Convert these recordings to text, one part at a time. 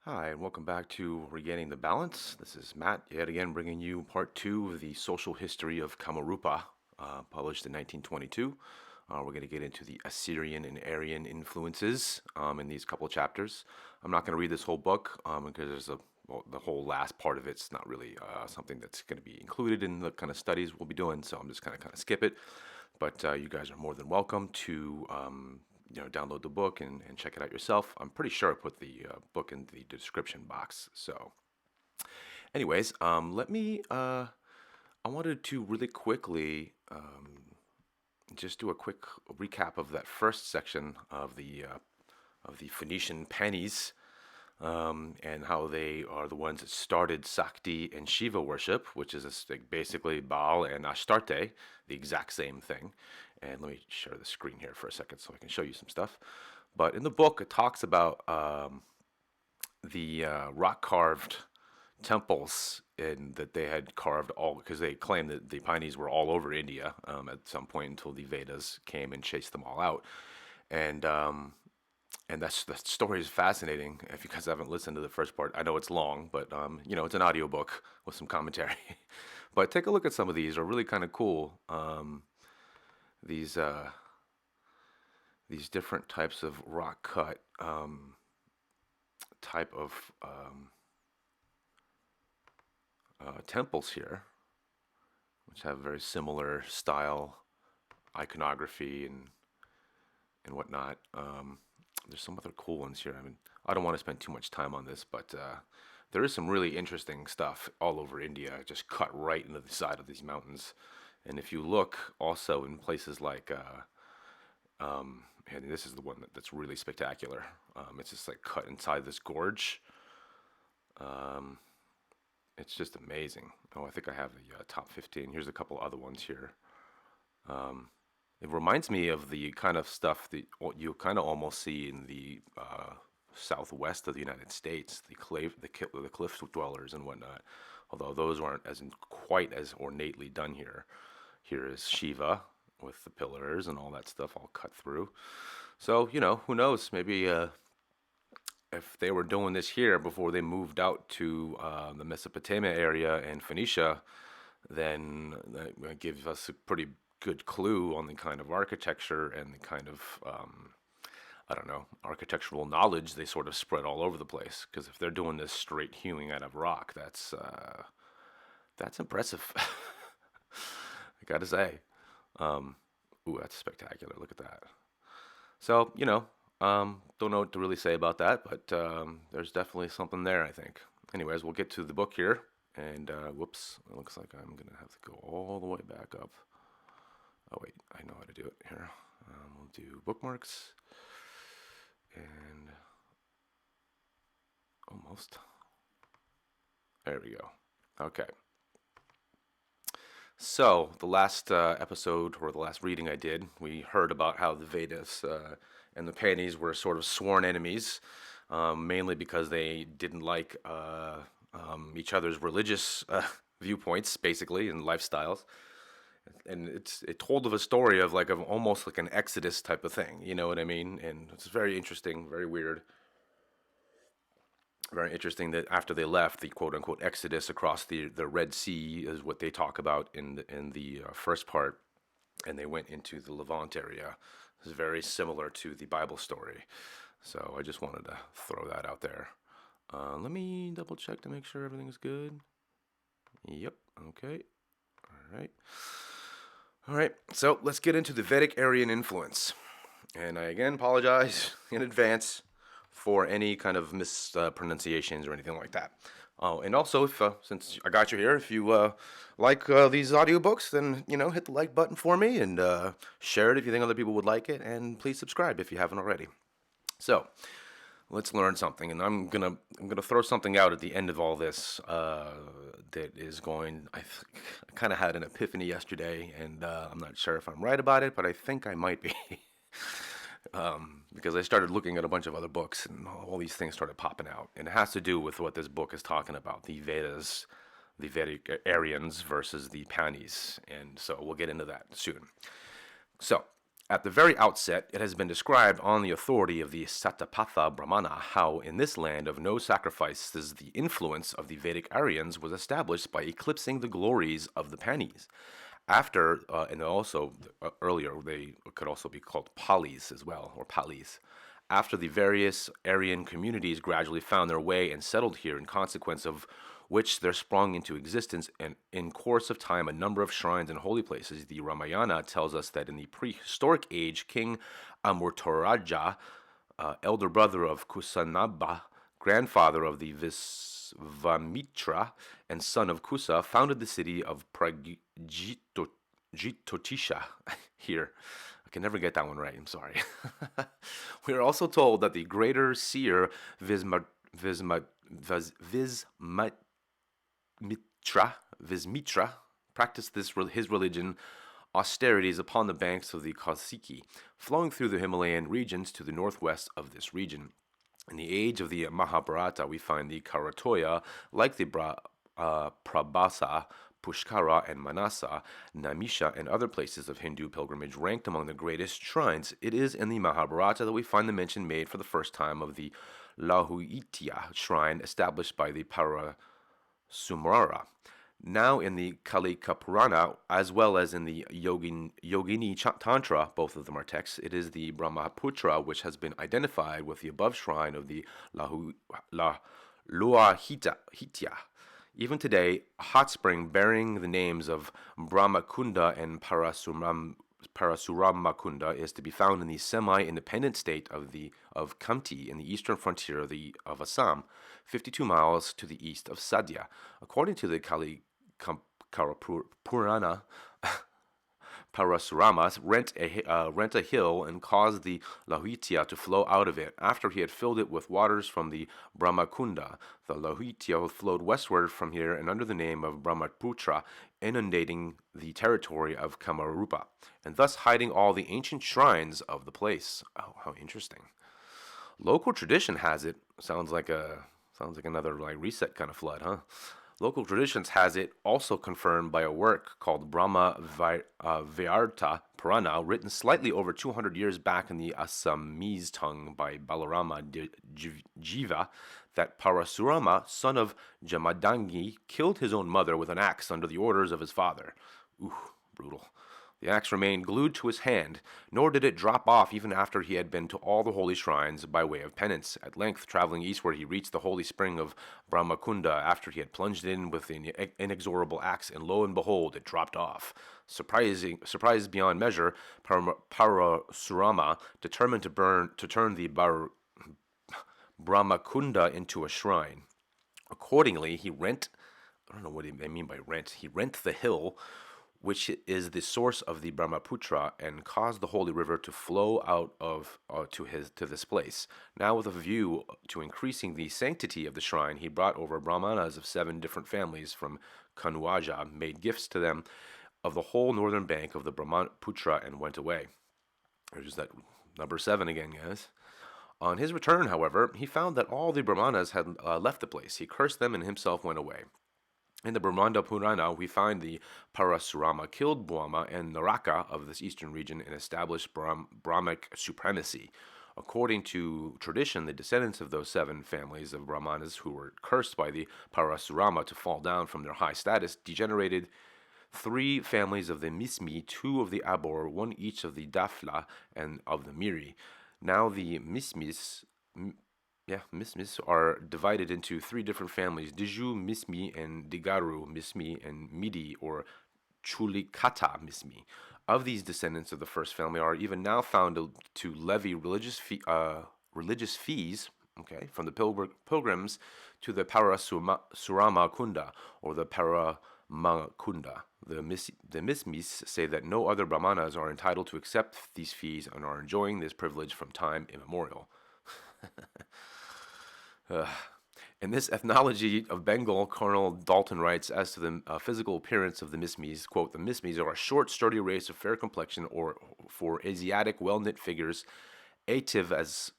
Hi, and welcome back to Regaining the Balance. This is Matt, yet again bringing you part two of the social history of Kamarupa, published in 1922. We're going to get into the Assyrian and Aryan influences in these couple of chapters. I'm not going to read this whole book because the whole last part of it's not really something that's going to be included in the kind of studies we'll be doing, so I'm just going to kind of skip it. But you guys are more than welcome to download the book and check it out yourself. I'm pretty sure I put the book in the description box. So, anyways, let me. I wanted to really quickly just do a quick recap of that first section of the Phoenician pennies and how they are the ones that started Sakti and Shiva worship, which is like basically Baal and Ashtarte, the exact same thing. And let me share the screen here for a second so I can show you some stuff. But in the book, it talks about the rock carved temples and that they had carved all because they claimed that the Pineys were all over India at some point until the Vedas came and chased them all out. And that story is fascinating. If you guys haven't listened to the first part, I know it's long, but it's an audiobook with some commentary. But take a look at some of these; are really kind of cool. These these different types of rock cut type of temples here, which have very similar style, iconography, and whatnot. There's some other cool ones here. I mean, I don't want to spend too much time on this, but there is some really interesting stuff all over India, just cut right into the side of these mountains. And if you look also in places like, and this is the one that's really spectacular. It's just like cut inside this gorge. Um, it's just amazing. Oh, I think I have the top 15. Here's a couple other ones here. Um, it reminds me of the kind of stuff that you kind of almost see in the southwest of the United States, the cliff dwellers and whatnot. Although those aren't quite as ornately done here. Here is Shiva with the pillars and all that stuff all cut through. So who knows? Maybe if they were doing this here before they moved out to the Mesopotamia area and Phoenicia, then that gives us a pretty good clue on the kind of architecture and the kind of I don't know, architectural knowledge they sort of spread all over the place. Because if they're doing this straight hewing out of rock, that's impressive. I gotta say. Ooh, that's spectacular. Look at that. So don't know what to really say about that, but there's definitely something there, I think. Anyways, we'll get to the book here. And whoops, it looks like I'm gonna have to go all the way back up. Oh wait, I know how to do it here. We'll do bookmarks and almost. There we go. Okay. So the last episode or the last reading I did, we heard about how the Vedas and the Panis were sort of sworn enemies, mainly because they didn't like each other's religious viewpoints, basically, and lifestyles. And it told of a story of almost like an Exodus type of thing. You know what I mean? And it's very interesting, very weird, very interesting that after they left, the quote unquote Exodus across the Red Sea is what they talk about in the first part, and they went into the Levant area. It's very similar to the Bible story. So I just wanted to throw that out there. Let me double check to make sure everything's good. Yep. Okay. All right. All right, so let's get into the Vedic Aryan influence. And I again apologize in advance for any kind of mispronunciations or anything like that. Oh, and also, if since I got you here, if you like these audiobooks, then hit the like button for me and share it if you think other people would like it, and please subscribe if you haven't already. So, let's learn something, and I'm gonna throw something out at the end of all this that is going. I kind of had an epiphany yesterday, and I'm not sure if I'm right about it, but I think I might be. Because I started looking at a bunch of other books, and all these things started popping out, and it has to do with what this book is talking about: the Vedas, the Vedic Aryans versus the Panis, and so we'll get into that soon. So, At the very outset, it has been described on the authority of the Satapatha Brahmana how in this land of no sacrifices the influence of the Vedic Aryans was established by eclipsing the glories of the Panis. After, and also earlier, they could also be called Palis as well, or Palis. After the various Aryan communities gradually found their way and settled here in consequence of which there sprung into existence, and in course of time, a number of shrines and holy places. The Ramayana tells us that in the prehistoric age, King Amurtaraja, elder brother of Kusanaba, grandfather of the Visvamitra, and son of Kusa, founded the city of Pragitotisha here. I can never get that one right, I'm sorry. We are also told that the greater seer Vismitra practiced his religion austerities upon the banks of the Kausiki, flowing through the Himalayan regions to the northwest of this region. In the age of the Mahabharata, we find the Karatoya, like the Prabhasa, Pushkara, and Manasa, Namisha, and other places of Hindu pilgrimage ranked among the greatest shrines. It is in the Mahabharata that we find the mention made for the first time of the Lahuitya shrine established by the Parasumara. Now in the Kalika Purana, as well as in the Yogini Tantra, both of them are texts, it is the Brahmaputra which has been identified with the above shrine of the Luahitya. Even today, a hot spring bearing the names of Brahmakunda and Parasuramakunda is to be found in the semi-independent state of Khamti in the eastern frontier of Assam, 52 miles to the east of Sadia. According to the Kali Purana, Parasurama rent a hill and caused the Lahuitya to flow out of it after he had filled it with waters from the Brahmakunda. The Lahuitya flowed westward from here and under the name of Brahmaputra, inundating the territory of Kamarupa, and thus hiding all the ancient shrines of the place. Oh, how interesting. Local tradition has it. Sounds like another reset kind of flood, huh? Local traditions has it also confirmed by a work called Brahma Vyarta Purana, written slightly over 200 years back in the Assamese tongue by Balarama Jiva, that Parasurama, son of Jamadangi, killed his own mother with an axe under the orders of his father. Ooh, brutal. The axe remained glued to his hand, nor did it drop off even after he had been to all the holy shrines by way of penance. At length, traveling eastward, he reached the holy spring of Brahmakunda after he had plunged in with the inexorable axe, and lo and behold, it dropped off. Surprised beyond measure, Parasurama determined to turn the Brahmakunda into a shrine. Accordingly, I don't know what I mean by rent, he rent the hill, which is the source of the Brahmaputra, and caused the holy river to flow out to this place. Now, with a view to increasing the sanctity of the shrine, he brought over Brahmanas of 7 different families from Kanuaja, made gifts to them of the whole northern bank of the Brahmaputra, and went away. There's that number 7 again, guys. On his return, however, he found that all the Brahmanas had left the place. He cursed them and himself went away. In the Brahmanda Purana, we find the Parasurama killed Brahma and Naraka of this eastern region and established Brahmic supremacy. According to tradition, the descendants of those 7 families of Brahmanas who were cursed by the Parasurama to fall down from their high status degenerated 3 families of the Mismi, 2 of the Abor, 1 each of the Dafla and of the Miri. Now the Mismis are divided into 3 different families: Diju Mismi and Digaru Mismi and Midi or Chulikata Mismi. Of these, descendants of the first family are even now found to levy religious fees, from the pilgrims to the Parasurama Kunda or the Paramakunda. The Mismis say that no other Brahmanas are entitled to accept these fees and are enjoying this privilege from time immemorial. In this ethnology of Bengal, Colonel Dalton writes as to the physical appearance of the Mismis, quote, "The Mismis are a short, sturdy race of fair complexion or for Asiatic well-knit figures, ative as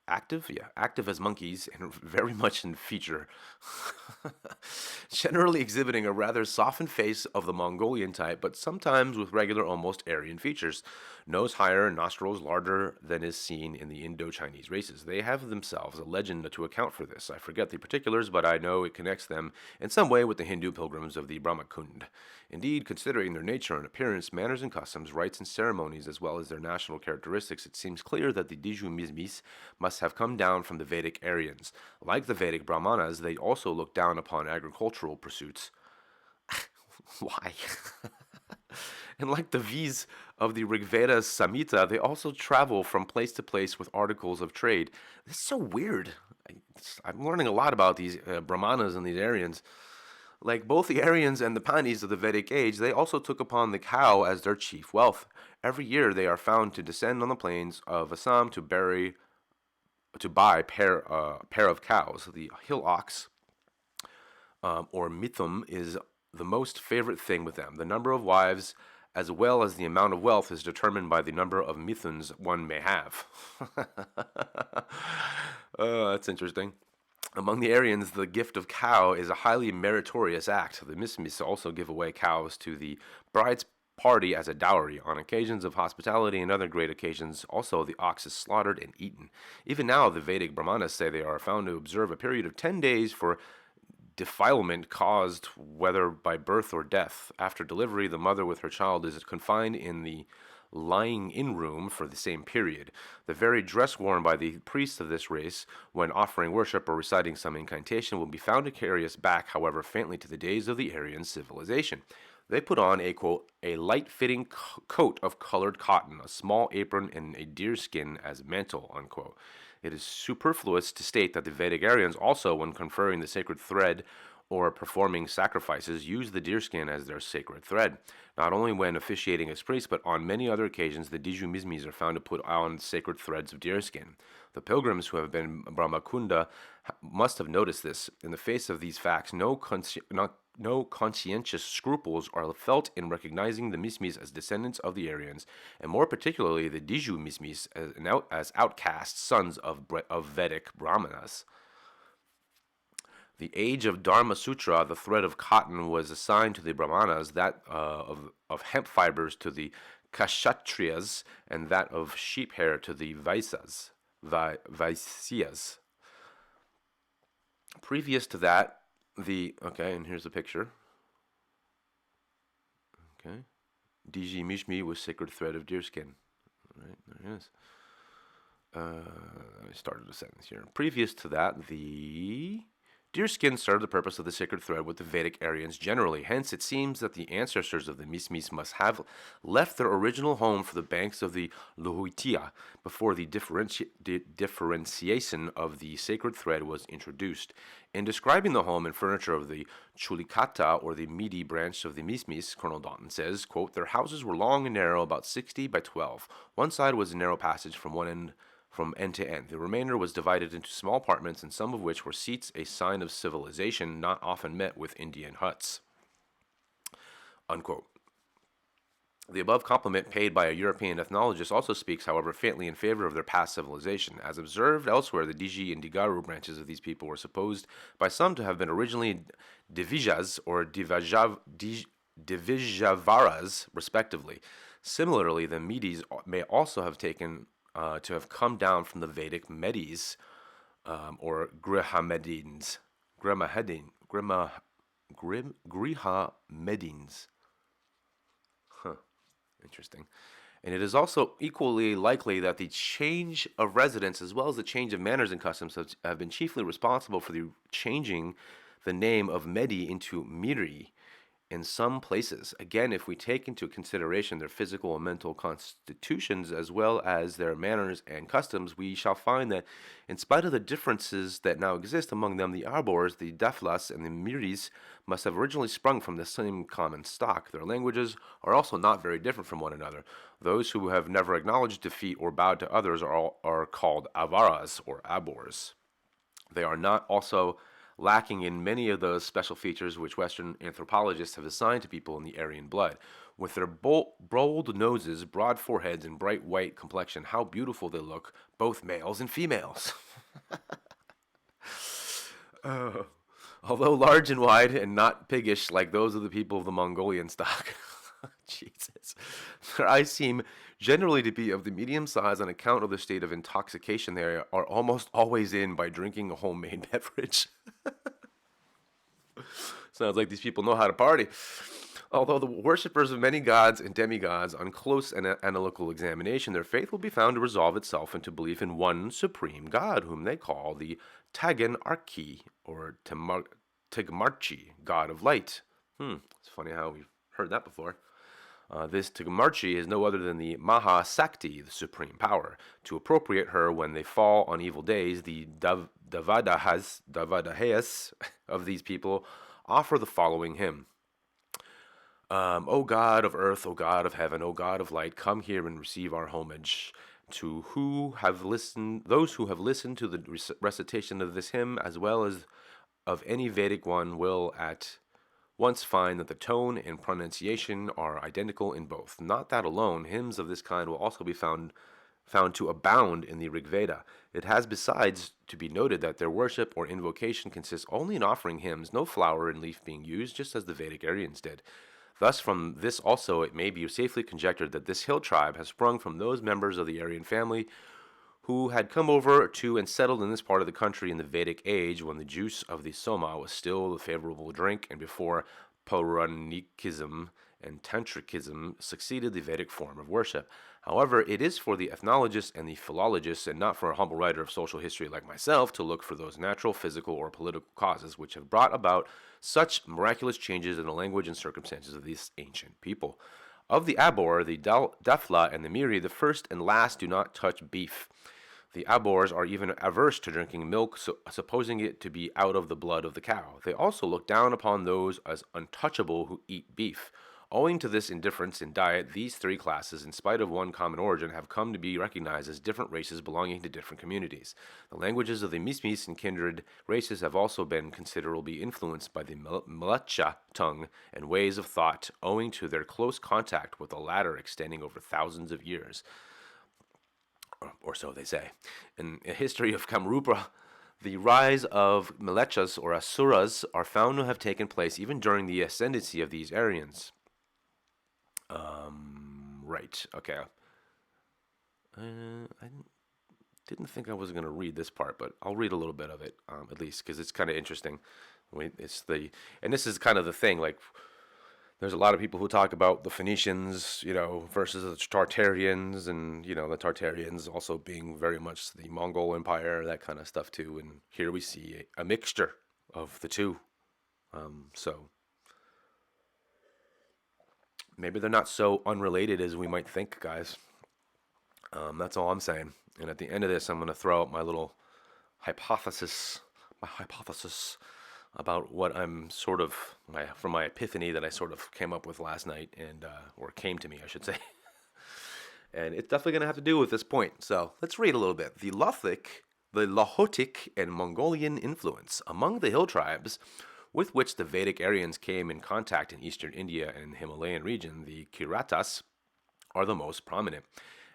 active as monkeys and very much in feature, generally exhibiting a rather softened face of the Mongolian type, but sometimes with regular, almost Aryan features. Nose higher, nostrils larger than is seen in the Indo-Chinese races. They have themselves a legend to account for this. I forget the particulars, but I know it connects them in some way with the Hindu pilgrims of the Brahmakund. Indeed, considering their nature and appearance, manners and customs, rites and ceremonies, as well as their national characteristics, it seems clear that the Diju Mizmis must have come down from the Vedic Aryans. Like the Vedic Brahmanas, they also look down upon agricultural pursuits. Why? And like the V's of the Rigveda Samhita, they also travel from place to place with articles of trade. This is so weird. I'm learning a lot about these Brahmanas and these Aryans. Like both the Aryans and the Panis of the Vedic age, they also took upon the cow as their chief wealth. Every year they are found to descend on the plains of Assam to buy pair of cows. The hill ox, or mithum, is the most favorite thing with them. The number of wives, as well as the amount of wealth, is determined by the number of mithuns one may have. That's interesting. Among the Aryans, the gift of cow is a highly meritorious act. The Mismis also give away cows to the bride's party as a dowry. On occasions of hospitality and other great occasions, also the ox is slaughtered and eaten. Even now, the Vedic Brahmanas say they are found to observe a period of 10 days for defilement caused whether by birth or death. After delivery, the mother with her child is confined in the lying-in room for the same period. The very dress worn by the priests of this race when offering worship or reciting some incantation will be found to carry us back, however faintly, to the days of the Aryan civilization. They put on a, quote, a light-fitting coat of colored cotton, a small apron, and a deerskin as mantle, unquote. It is superfluous to state that the Vedic Aryans also, when conferring the sacred thread or performing sacrifices, use the deerskin as their sacred thread. Not only when officiating as priests, but on many other occasions, the Diju Mizmis are found to put on sacred threads of deerskin. The pilgrims who have been Brahmakunda must have noticed this. In the face of these facts, no conscientious scruples are felt in recognizing the Mismis as descendants of the Aryans, and more particularly the Diju Mismis as outcast sons of Vedic Brahmanas. The age of Dharma Sutra, the thread of cotton, was assigned to the Brahmanas, that of hemp fibers to the Kshatriyas, and that of sheep hair to the Vaisyas. Previous to that, and here's a picture. Okay. Diji Mishmi was sacred thread of deerskin. All right, there it is. I started a sentence here. Previous to that, the deerskin served the purpose of the sacred thread with the Vedic Aryans generally. Hence, it seems that the ancestors of the Mismis must have left their original home for the banks of the Lohitia before the differentiation of the sacred thread was introduced. In describing the home and furniture of the Chulikata, or the Midi branch of the Mismis, Colonel Daughton says, quote, their houses were long and narrow, about 60 by 12. One side was a narrow passage from end to end. The remainder was divided into small apartments, and some of which were seats, a sign of civilization not often met with Indian huts. Unquote. The above compliment paid by a European ethnologist also speaks, however, faintly in favor of their past civilization. As observed elsewhere, the Diji and Digaru branches of these people were supposed by some to have been originally Divijas or Divijavaras, respectively. Similarly, the Medis may also have taken to have come down from the Vedic Medes, or Grihamedines. Grihamedines. Interesting. And it is also equally likely that the change of residence, as well as the change of manners and customs, have been chiefly responsible for the changing the name of Medi into Miri in some places. Again, if we take into consideration their physical and mental constitutions, as well as their manners and customs, we shall find that, in spite of the differences that now exist among them, the Arbors, the Daflas, and the Miris must have originally sprung from the same common stock. Their languages are also not very different from one another. Those who have never acknowledged defeat or bowed to others are called Avaras, or Abors. They are not also lacking in many of those special features which Western anthropologists have assigned to people in the Aryan blood. With their bold noses, broad foreheads, and bright white complexion, how beautiful they look, both males and females. Uh, Although large and wide and not piggish like those of the people of the Mongolian stock. Jesus. Their eyes seem generally to be of the medium size on account of the state of intoxication they are almost always in by drinking a homemade beverage. Sounds like these people know how to party. Although the worshippers of many gods and demigods, on close analytical examination, their faith will be found to resolve itself into belief in one supreme God, whom they call the Tagan Arki, or Tigmarchi, God of Light. It's funny how we've heard that before. This Tigmarchi is no other than the Maha Sakti, the supreme power. To appropriate her when they fall on evil days, the Davadahas of these people offer the following hymn. O God of earth, O God of heaven, O God of light, come here and receive our homage. To those who have listened to the recitation of this hymn, as well as of any Vedic one, will at once find that the tone and pronunciation are identical in both. Not that alone, hymns of this kind will also be found to abound in the Rig Veda. It has besides to be noted that their worship or invocation consists only in offering hymns, no flower and leaf being used, just as the Vedic Aryans did. Thus, from this also it may be safely conjectured that this hill tribe has sprung from those members of the Aryan family who had come over to and settled in this part of the country in the Vedic age when the juice of the soma was still the favorable drink and before Pauranikism and Tantricism succeeded the Vedic form of worship. However, it is for the ethnologists and the philologists, and not for a humble writer of social history like myself, to look for those natural, physical, or political causes which have brought about such miraculous changes in the language and circumstances of these ancient people. Of the Abor, the Defla, and the Miri, the first and last do not touch beef. The Abors are even averse to drinking milk, supposing it to be out of the blood of the cow. They also look down upon those as untouchable who eat beef. Owing to this indifference in diet, these three classes, in spite of one common origin, have come to be recognized as different races belonging to different communities. The languages of the Mismis and kindred races have also been considerably influenced by the Mlecha tongue and ways of thought, owing to their close contact with the latter extending over thousands of years. Or so they say. In the history of Kamrupa, the rise of Mlechas or Asuras are found to have taken place even during the ascendancy of these Aryans. Right. Okay. I didn't think I was going to read this part, but I'll read a little bit of it, at least, because it's kind of interesting. And this is kind of the thing, like, there's a lot of people who talk about the Phoenicians, versus the Tartarians, and, the Tartarians also being very much the Mongol Empire, that kind of stuff too. And here we see a mixture of the two. So maybe they're not so unrelated as we might think, guys. That's all I'm saying. And at the end of this, I'm going to throw out my little hypothesis about what I'm sort of, from my epiphany that I sort of came up with last night, or came to me, I should say. And it's definitely going to have to do with this point. So let's read a little bit. The Lahotic and Mongolian influence among the hill tribes with which the Vedic Aryans came in contact in eastern India and Himalayan region, the Kiratas, are the most prominent.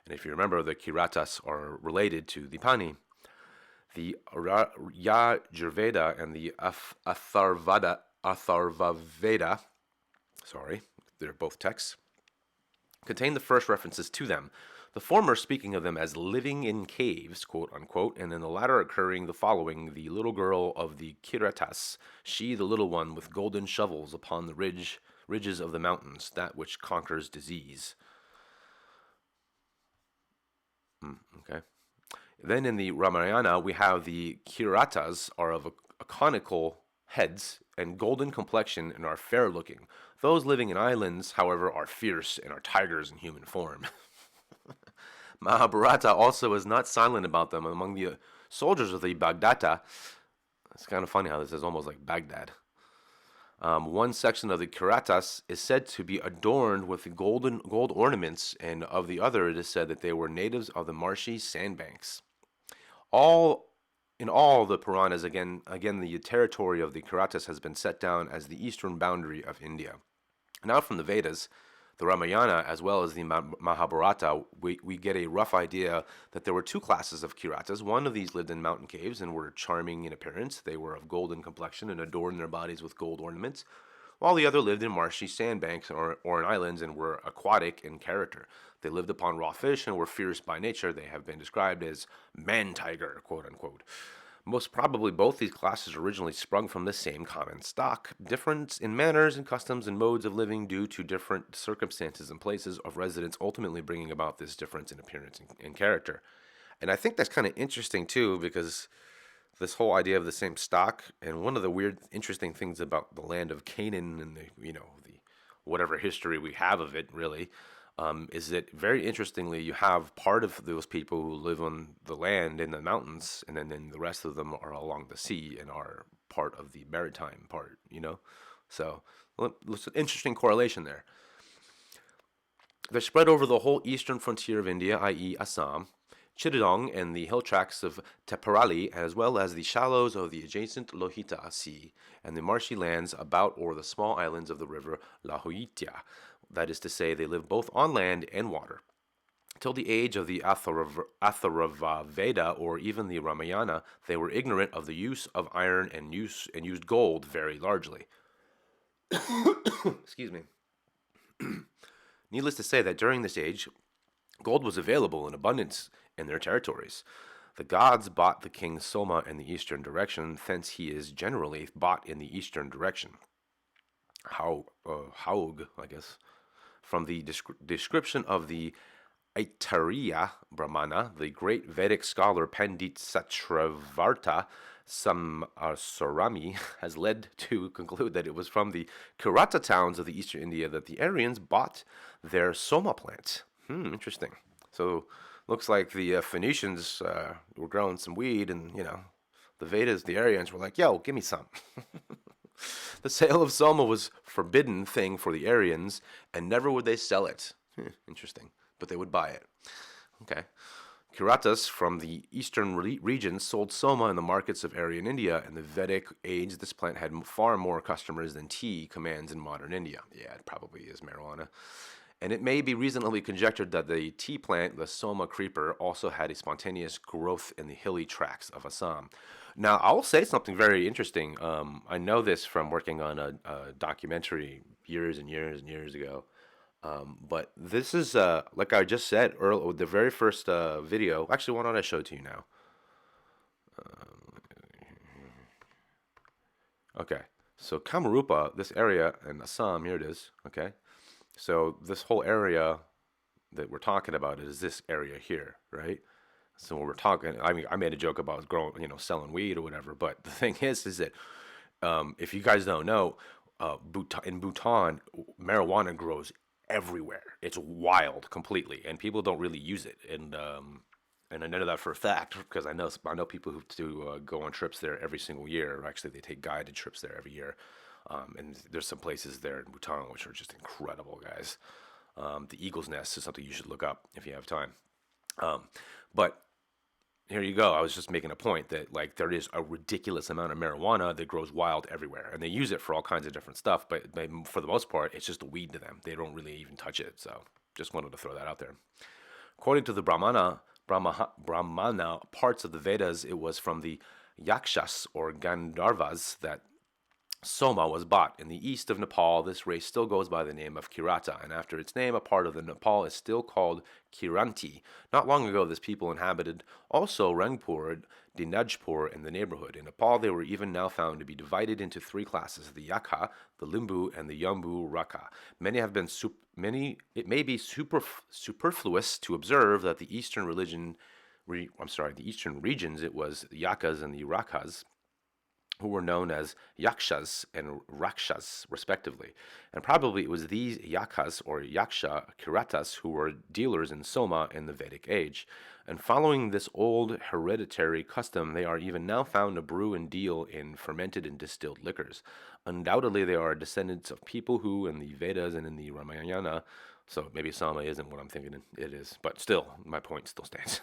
And if you remember, the Kiratas are related to the Pani. The Yajurveda and the Atharvaveda, they're both texts, contain the first references to them. The former speaking of them as living in caves, quote unquote, and then the latter occurring the following: the little girl of the Kiratas, she the little one with golden shovels upon the ridges of the mountains, that which conquers disease. Okay. Then in the Ramayana, we have the Kiratas are of a conical heads and golden complexion and are fair looking. Those living in islands, however, are fierce and are tigers in human form. Mahabharata also is not silent about them among the soldiers of the Bagdata. It's kind of funny how this is almost like Baghdad. One section of the Kiratas is said to be adorned with gold ornaments, and of the other it is said that they were natives of the marshy sandbanks. All In all the Puranas, again, the territory of the Kiratas has been set down as the eastern boundary of India. Now, from the Vedas, the Ramayana, as well as the Mahabharata, we get a rough idea that there were two classes of Kiratas. One of these lived in mountain caves and were charming in appearance. They were of golden complexion and adorned their bodies with gold ornaments, while the other lived in marshy sandbanks or in islands and were aquatic in character. They lived upon raw fish and were fierce by nature. They have been described as man-tiger, quote unquote. Most probably both these classes originally sprung from the same common stock. Difference in manners and customs and modes of living due to different circumstances and places of residence ultimately bringing about this difference in appearance and character. And I think that's kind of interesting too, because this whole idea of the same stock, and one of the weird, interesting things about the land of Canaan and the whatever history we have of it, really, is that very interestingly, you have part of those people who live on the land in the mountains, and then the rest of them are along the sea and are part of the maritime part, So, it's an interesting correlation there. They're spread over the whole eastern frontier of India, i.e., Assam, Chittagong, and the hill tracts of Teparali, as well as the shallows of the adjacent Lohita Sea and the marshy lands about or the small islands of the river Lahoitia. That is to say, they live both on land and water. Till the age of the Atharva Veda or even the Ramayana, they were ignorant of the use of iron and used gold very largely. Excuse me. Needless to say that during this age, gold was available in abundance in their territories. The gods bought the king Soma in the eastern direction, thence he is generally bought in the eastern direction. Haug, I guess. From the description of the Aitariya Brahmana, the great Vedic scholar Pandit Satravarta Sarami has led to conclude that it was from the Kirata towns of the eastern India that the Aryans bought their Soma plant. Interesting. So, looks like the Phoenicians were growing some weed, and the Vedas, the Aryans were like, "Yo, give me some." The sale of Soma was a forbidden thing for the Aryans, and never would they sell it. Interesting, but they would buy it. Okay. Kiratas from the eastern regions sold Soma in the markets of Aryan India. In the Vedic age, this plant had far more customers than tea commands in modern India. Yeah, it probably is marijuana. And it may be reasonably conjectured that the tea plant, the Soma creeper, also had a spontaneous growth in the hilly tracts of Assam. Now, I'll say something very interesting. I know this from working on a documentary years and years and years ago. But this is, like I just said earlier, the very first video. Actually, why don't I show it to you now? Okay, so Kamarupa, this area in Assam, here it is. Okay, so this whole area that we're talking about is this area here, right? So when we're talking, I mean, I made a joke about growing, selling weed or whatever. But the thing is that if you guys don't know, in Bhutan, marijuana grows everywhere. It's wild completely, and people don't really use it. And I know that for a fact because I know people who do go on trips there every single year. Or actually, they take guided trips there every year. And there's some places there in Bhutan which are just incredible, guys. The Eagle's Nest is something you should look up if you have time. But here you go. I was just making a point that there is a ridiculous amount of marijuana that grows wild everywhere, and they use it for all kinds of different stuff. But for the most part, it's just a weed to them. They don't really even touch it. So just wanted to throw that out there. According to the Brahmana parts of the Vedas, it was from the Yakshas or Gandharvas that Soma was bought. In the east of Nepal, this race still goes by the name of Kirata, and after its name, a part of the Nepal is still called Kiranti. Not long ago, this people inhabited also Rangpur, Dinajpur, in the neighborhood. In Nepal, they were even now found to be divided into three classes: the Yakha, the Limbu, and the Yambu Raka. It may be superfluous to observe that the eastern regions, it was the Yakas and the Rakas, who were known as Yakshas and Rakshas, respectively. And probably it was these Yakas or Yaksha Kiratas who were dealers in Soma in the Vedic age. And following this old hereditary custom, they are even now found to brew and deal in fermented and distilled liquors. Undoubtedly, they are descendants of people who, in the Vedas and in the Ramayana, So maybe Sama isn't what I'm thinking it is, but still, my point still stands.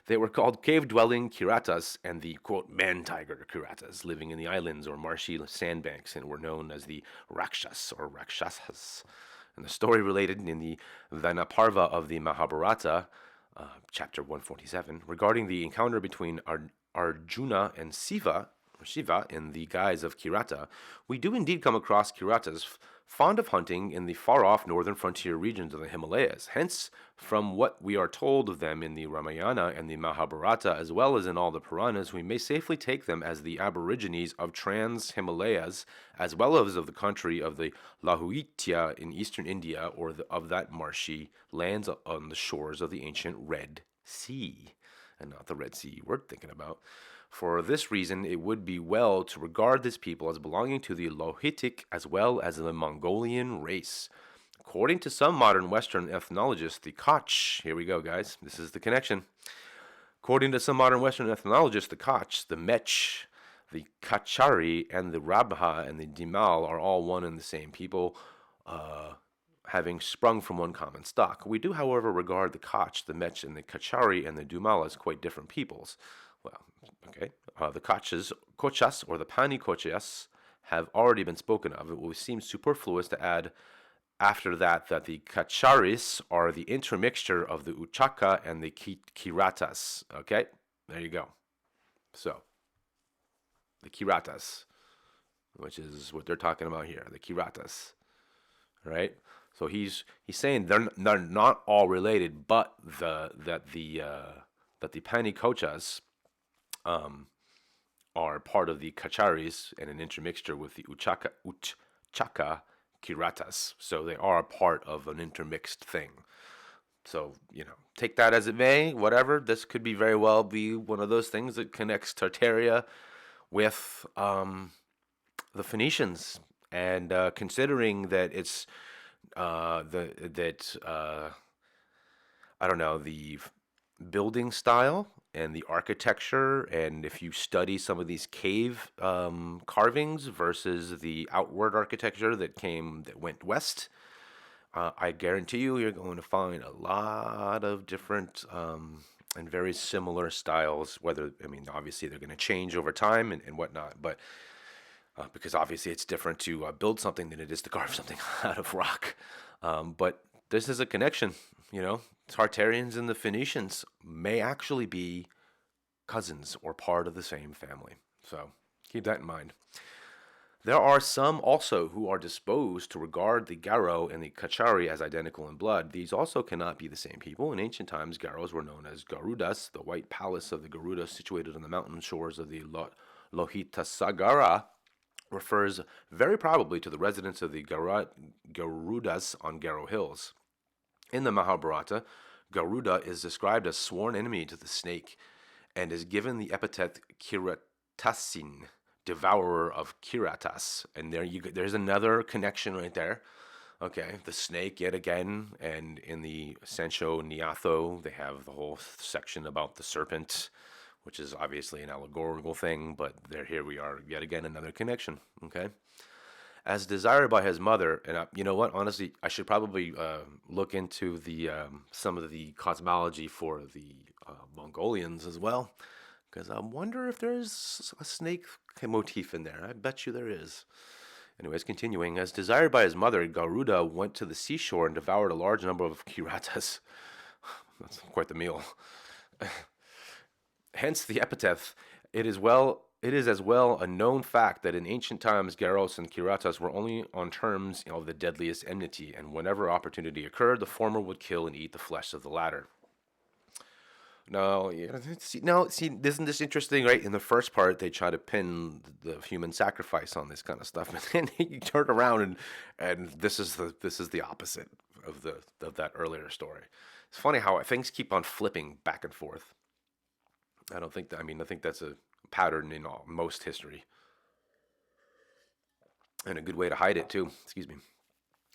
They were called cave-dwelling Kiratas and the quote man-tiger Kiratas, living in the islands or marshy sandbanks, and were known as the Rakshas or Rakshasas. And the story related in the Vanaparva of the Mahabharata, chapter 147, regarding the encounter between Arjuna and Shiva in the guise of Kirata, we do indeed come across Kiratas fond of hunting in the far-off northern frontier regions of the Himalayas. Hence, from what we are told of them in the Ramayana and the Mahabharata, as well as in all the Puranas, we may safely take them as the aborigines of trans-Himalayas, as well as of the country of the Lahuitya in eastern India, or of that marshy lands on the shores of the ancient Red Sea, and not the Red Sea we're thinking about. For this reason, it would be well to regard this people as belonging to the Lohitic as well as the Mongolian race. According to some modern Western ethnologists, the Koch, here we go, guys, this is the connection. According to some modern Western ethnologists, the Koch, the Mech, the Kachari, and the Rabha and the Dimal are all one and the same people, having sprung from one common stock. We do, however, regard the Koch, the Mech, and the Kachari and the Dumal as quite different peoples. Well, okay. The Kochas, or the Pani Kochas, have already been spoken of. It will seem superfluous to add after that the Kacharis are the intermixture of the Uchaka and the Kiratas. Okay, there you go. So, the Kiratas, which is what they're talking about here, the Kiratas, right? So he's saying they're not all related, but that the Pani Kochas are part of the Kacharis and an intermixture with the Uchaka Kiratas. So they are a part of an intermixed thing. So, take that as it may, whatever. This could be very well be one of those things that connects Tartaria with the Phoenicians. And considering that it's I don't know, the building style and the architecture, and if you study some of these cave carvings versus the outward architecture that went west, I guarantee you're going to find a lot of different and very similar styles. Obviously they're going to change over time and whatnot, but because obviously it's different to build something than it is to carve something out of rock. But this is a connection, Tartarians and the Phoenicians may actually be cousins or part of the same family. So keep that in mind. There are some also who are disposed to regard the Garo and the Kachari as identical in blood. These also cannot be the same people. In ancient times, Garos were known as Garudas. The white palace of the Garuda, situated on the mountain shores of the Lohitasagara, refers very probably to the residents of the Garudas on Garo Hills. In the Mahabharata, Garuda is described as sworn enemy to the snake and is given the epithet Kiratasin, devourer of Kiratas. And there's another connection right there. Okay, the snake yet again, and in the Sancho Niatho, they have the whole section about the serpent, which is obviously an allegorical thing, but here we are, yet again, another connection, okay? As desired by his mother, and you know what, honestly, I should probably look into the some of the cosmology for the Mongolians as well, because I wonder if there's a snake motif in there. I bet you there is. Anyways, continuing. As desired by his mother, Garuda went to the seashore and devoured a large number of Kiratas. That's quite the meal. Hence the epithet. It is as well a known fact that in ancient times Garos and Kiratas were only on terms of the deadliest enmity, and whenever opportunity occurred, the former would kill and eat the flesh of the latter. Now, isn't this interesting, right? In the first part, they try to pin the human sacrifice on this kind of stuff, and then you turn around and this is the opposite of that earlier story. It's funny how things keep on flipping back and forth. I think that's a pattern in most history, and a good way to hide it too. Excuse me.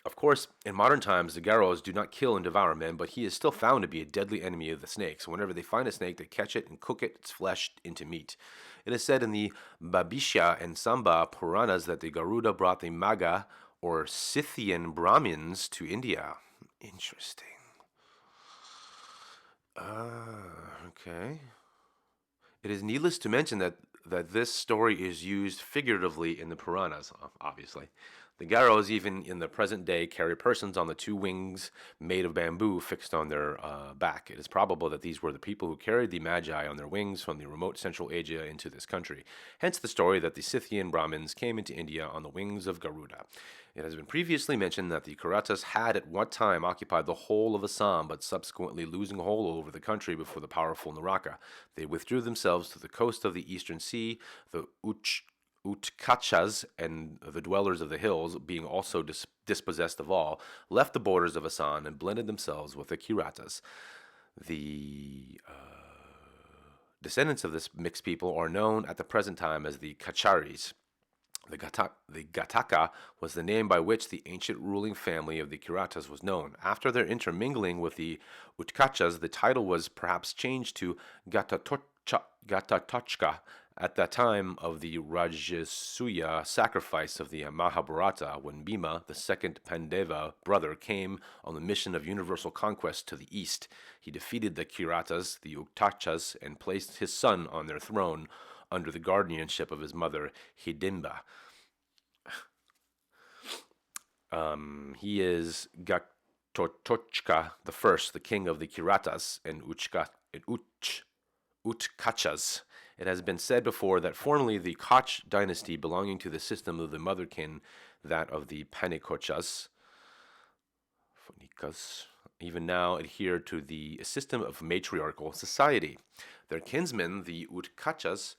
Of course, in modern times, the Garos do not kill and devour men, but he is still found to be a deadly enemy of the snake. So whenever they find a snake, they catch it and cook its flesh into meat. It is said in the Babisha and Samba Puranas that the Garuda brought the Maga, or Scythian Brahmins, to India. Interesting. Okay. It is needless to mention that this story is used figuratively in the Puranas, obviously. The Garos, even in the present day, carry persons on the two wings made of bamboo fixed on their back. It is probable that these were the people who carried the Magi on their wings from the remote Central Asia into this country. Hence the story that the Scythian Brahmins came into India on the wings of Garuda. It has been previously mentioned that the Karatas had at one time occupied the whole of Assam, but subsequently losing hold over the country before the powerful Naraka, they withdrew themselves to the coast of the eastern sea. The Utkachas and the dwellers of the hills, being also dispossessed of all, left the borders of Assam and blended themselves with the Kiratas. The descendants of this mixed people are known at the present time as the Kacharis. The Gataka was the name by which the ancient ruling family of the Kiratas was known. After their intermingling with the Utkachas, the title was perhaps changed to Gatatochka at the time of the Rajasuya sacrifice of the Mahabharata, when Bhima, the second Pandava brother, came on the mission of universal conquest to the east. He defeated the Kiratas, the Utkachas, and placed his son on their throne under the guardianship of his mother, Hidimba. He is Gatotochka the first, the king of the Kiratas and Utkachas. It has been said before that formerly the Koch dynasty, belonging to the system of the motherkin, that of the Panikochas, even now adhered to the system of matriarchal society. Their kinsmen, the Utkachas,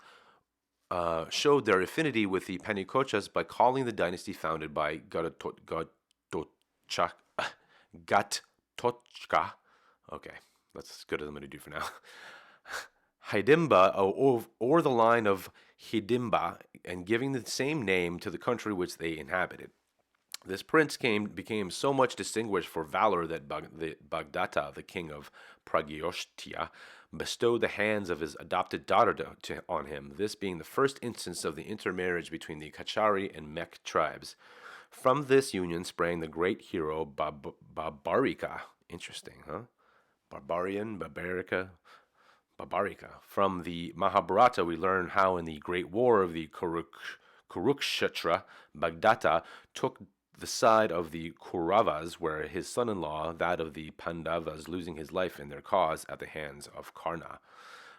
showed their affinity with the Panikochas by calling the dynasty founded by Gatochka. Okay, that's as good as I'm going to do for now. Hidimba, or the line of Hidimba, and giving the same name to the country which they inhabited. This prince became so much distinguished for valor that Bagdata, the king of Pragyostia, bestowed the hands of his adopted daughter on him, this being the first instance of the intermarriage between the Kachari and Mek tribes. From this union sprang the great hero Babarika. Interesting, huh? Babarika. From the Mahabharata, we learn how in the Great War of the Kurukshetra, Bagdata took the side of the Kauravas, where his son-in-law, that of the Pandavas, losing his life in their cause at the hands of Karna.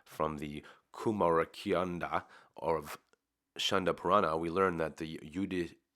From the Kumarakyanda of Shanda Purana, we learn that the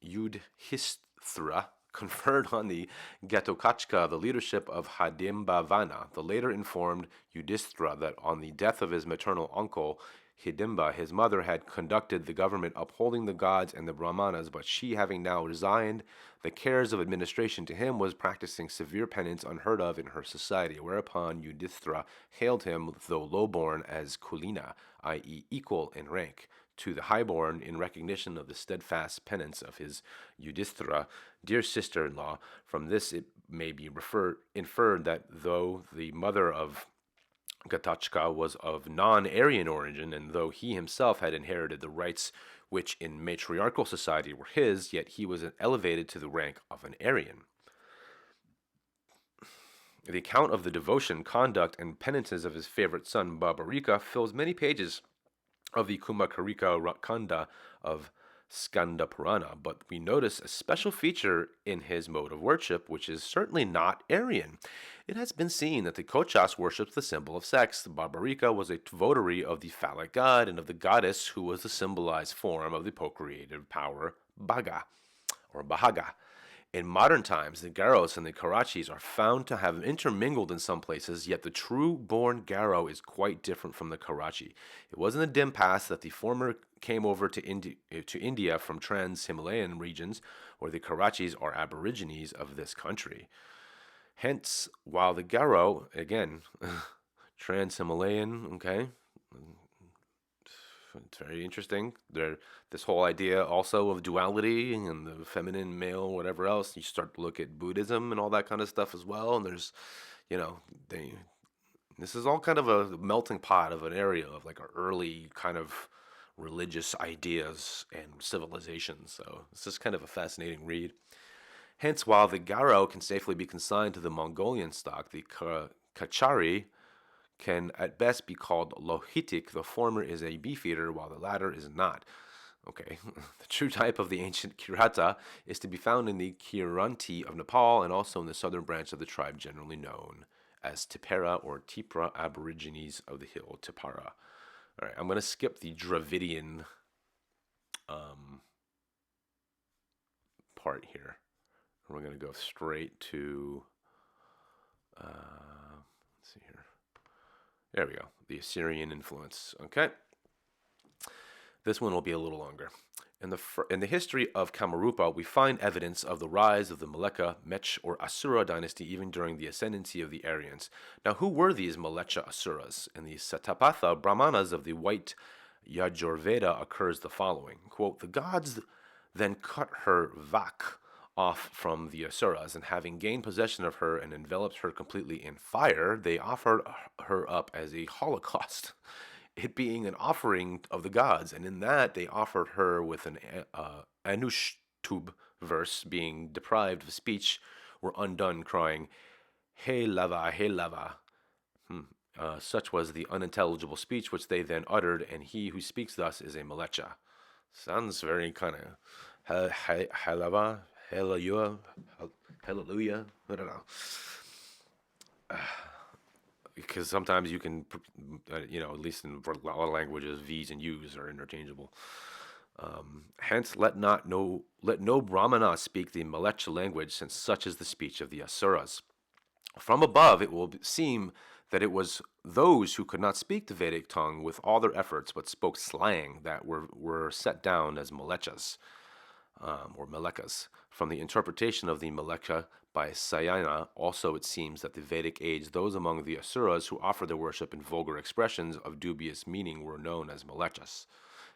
Yudhisthira conferred on the Gatotkacha the leadership of Hadimbavana. The later informed Yudhisthira that on the death of his maternal uncle, Hidimba, his mother, had conducted the government upholding the gods and the Brahmanas, but she, having now resigned the cares of administration to him, was practicing severe penance unheard of in her society, whereupon Yudhisthira hailed him, though lowborn, as Kulina, i.e. equal in rank, to the highborn in recognition of the steadfast penance of his Yudhisthira, dear sister-in-law. From this it may be inferred that though the mother of Gatotchka was of non-Aryan origin, and though he himself had inherited the rights which in matriarchal society were his, yet he was elevated to the rank of an Aryan. The account of the devotion, conduct, and penances of his favorite son Babarika fills many pages of the Kumakarika Kanda of Skanda Purana, but we notice a special feature in his mode of worship, which is certainly not Aryan. It has been seen that the Kochas worshipped the symbol of sex. Babarika was a votary of the phallic god and of the goddess who was the symbolized form of the procreative power Baga, or Bahaga. In modern times, the Garos and the Karachis are found to have intermingled in some places, yet the true-born Garo is quite different from the Karachi. It was in the dim past that the former came over to India from trans-Himalayan regions, where the Karachis are aborigines of this country. Hence, while the Garo, again, trans-Himalayan, okay, it's very interesting. This whole idea also of duality and the feminine, male, whatever else. You start to look at Buddhism and all that kind of stuff as well. And there's, this is all kind of a melting pot of an area of like early kind of religious ideas and civilizations. So it's just kind of a fascinating read. Hence, while the Garo can safely be consigned to the Mongolian stock, the Kachari can at best be called Lohitic. The former is a beefeater, while the latter is not. Okay, the true type of the ancient Kirata is to be found in the Kiranti of Nepal and also in the southern branch of the tribe generally known as Tipera or Tipra, Aborigines of the hill Tipara. All right, I'm going to skip the Dravidian part here. We're going to go straight to, let's see here. There we go, the Assyrian influence. Okay. This one will be a little longer. In the history of Kamarupa, we find evidence of the rise of the Maleka, Mech, or Asura dynasty even during the ascendancy of the Aryans. Now, who were these Malecha Asuras? In the Satapatha Brahmanas of the White Yajurveda occurs the following, quote, "The gods then cut her Vak off from the Asuras, and having gained possession of her and enveloped her completely in fire, they offered her up as a holocaust." It being an offering of the gods, and in that they offered her with an Anushtub verse, being deprived of speech, were undone, crying, "Hey lava, hey lava." Such was the unintelligible speech which they then uttered, and he who speaks thus is a Malecha. Sounds very kind of halava, hallelujah, hallelujah. I don't know. Because sometimes you can, at least in a lot of languages, V's and U's are interchangeable. Hence, let no Brahmana speak the Malecha language, since such is the speech of the Asuras. From above, it will seem that it was those who could not speak the Vedic tongue with all their efforts, but spoke slang, that were set down as Malechas, or Melekas. From the interpretation of the Melecha by Sayana, also it seems that the Vedic age, those among the Asuras who offered their worship in vulgar expressions of dubious meaning were known as Malechas.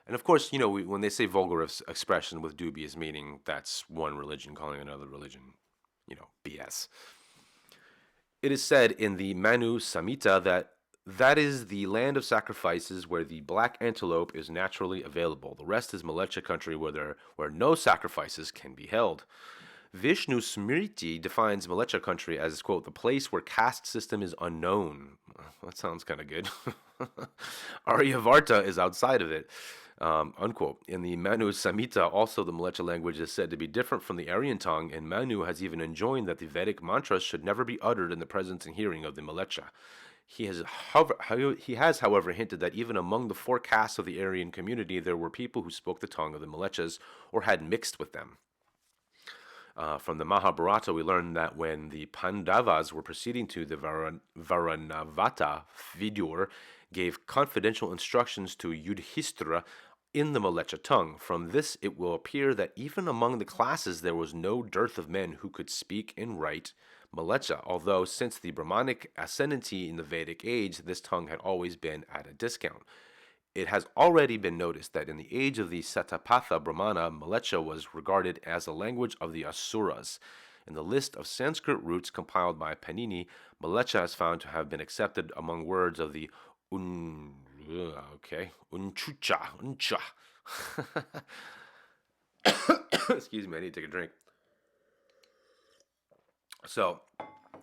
And of course, when they say vulgar expression with dubious meaning, that's one religion calling another religion, BS. It is said in the Manu Samhita that is the land of sacrifices where the black antelope is naturally available. The rest is Malecha country where no sacrifices can be held. Vishnu Smriti defines Malecha country as, quote, "the place where caste system is unknown." That sounds kind of good. Aryavarta is outside of it, unquote. In the Manu Samhita, also the Malecha language is said to be different from the Aryan tongue, and Manu has even enjoined that the Vedic mantras should never be uttered in the presence and hearing of the Malecha. He has, however, hinted that even among the four castes of the Aryan community, there were people who spoke the tongue of the Malechas or had mixed with them. From the Mahabharata, we learn that when the Pandavas were proceeding to the Varanavata, Vidur gave confidential instructions to Yudhishthira in the Malecha tongue. From this, it will appear that even among the classes there was no dearth of men who could speak and write Malecha, although since the Brahmanic ascendancy in the Vedic age, this tongue had always been at a discount. It has already been noticed that in the age of the Satapatha Brahmana, Malecha was regarded as a language of the Asuras. In the list of Sanskrit roots compiled by Panini, Malecha is found to have been accepted among words of the unchucha. Excuse me, I need to take a drink. So,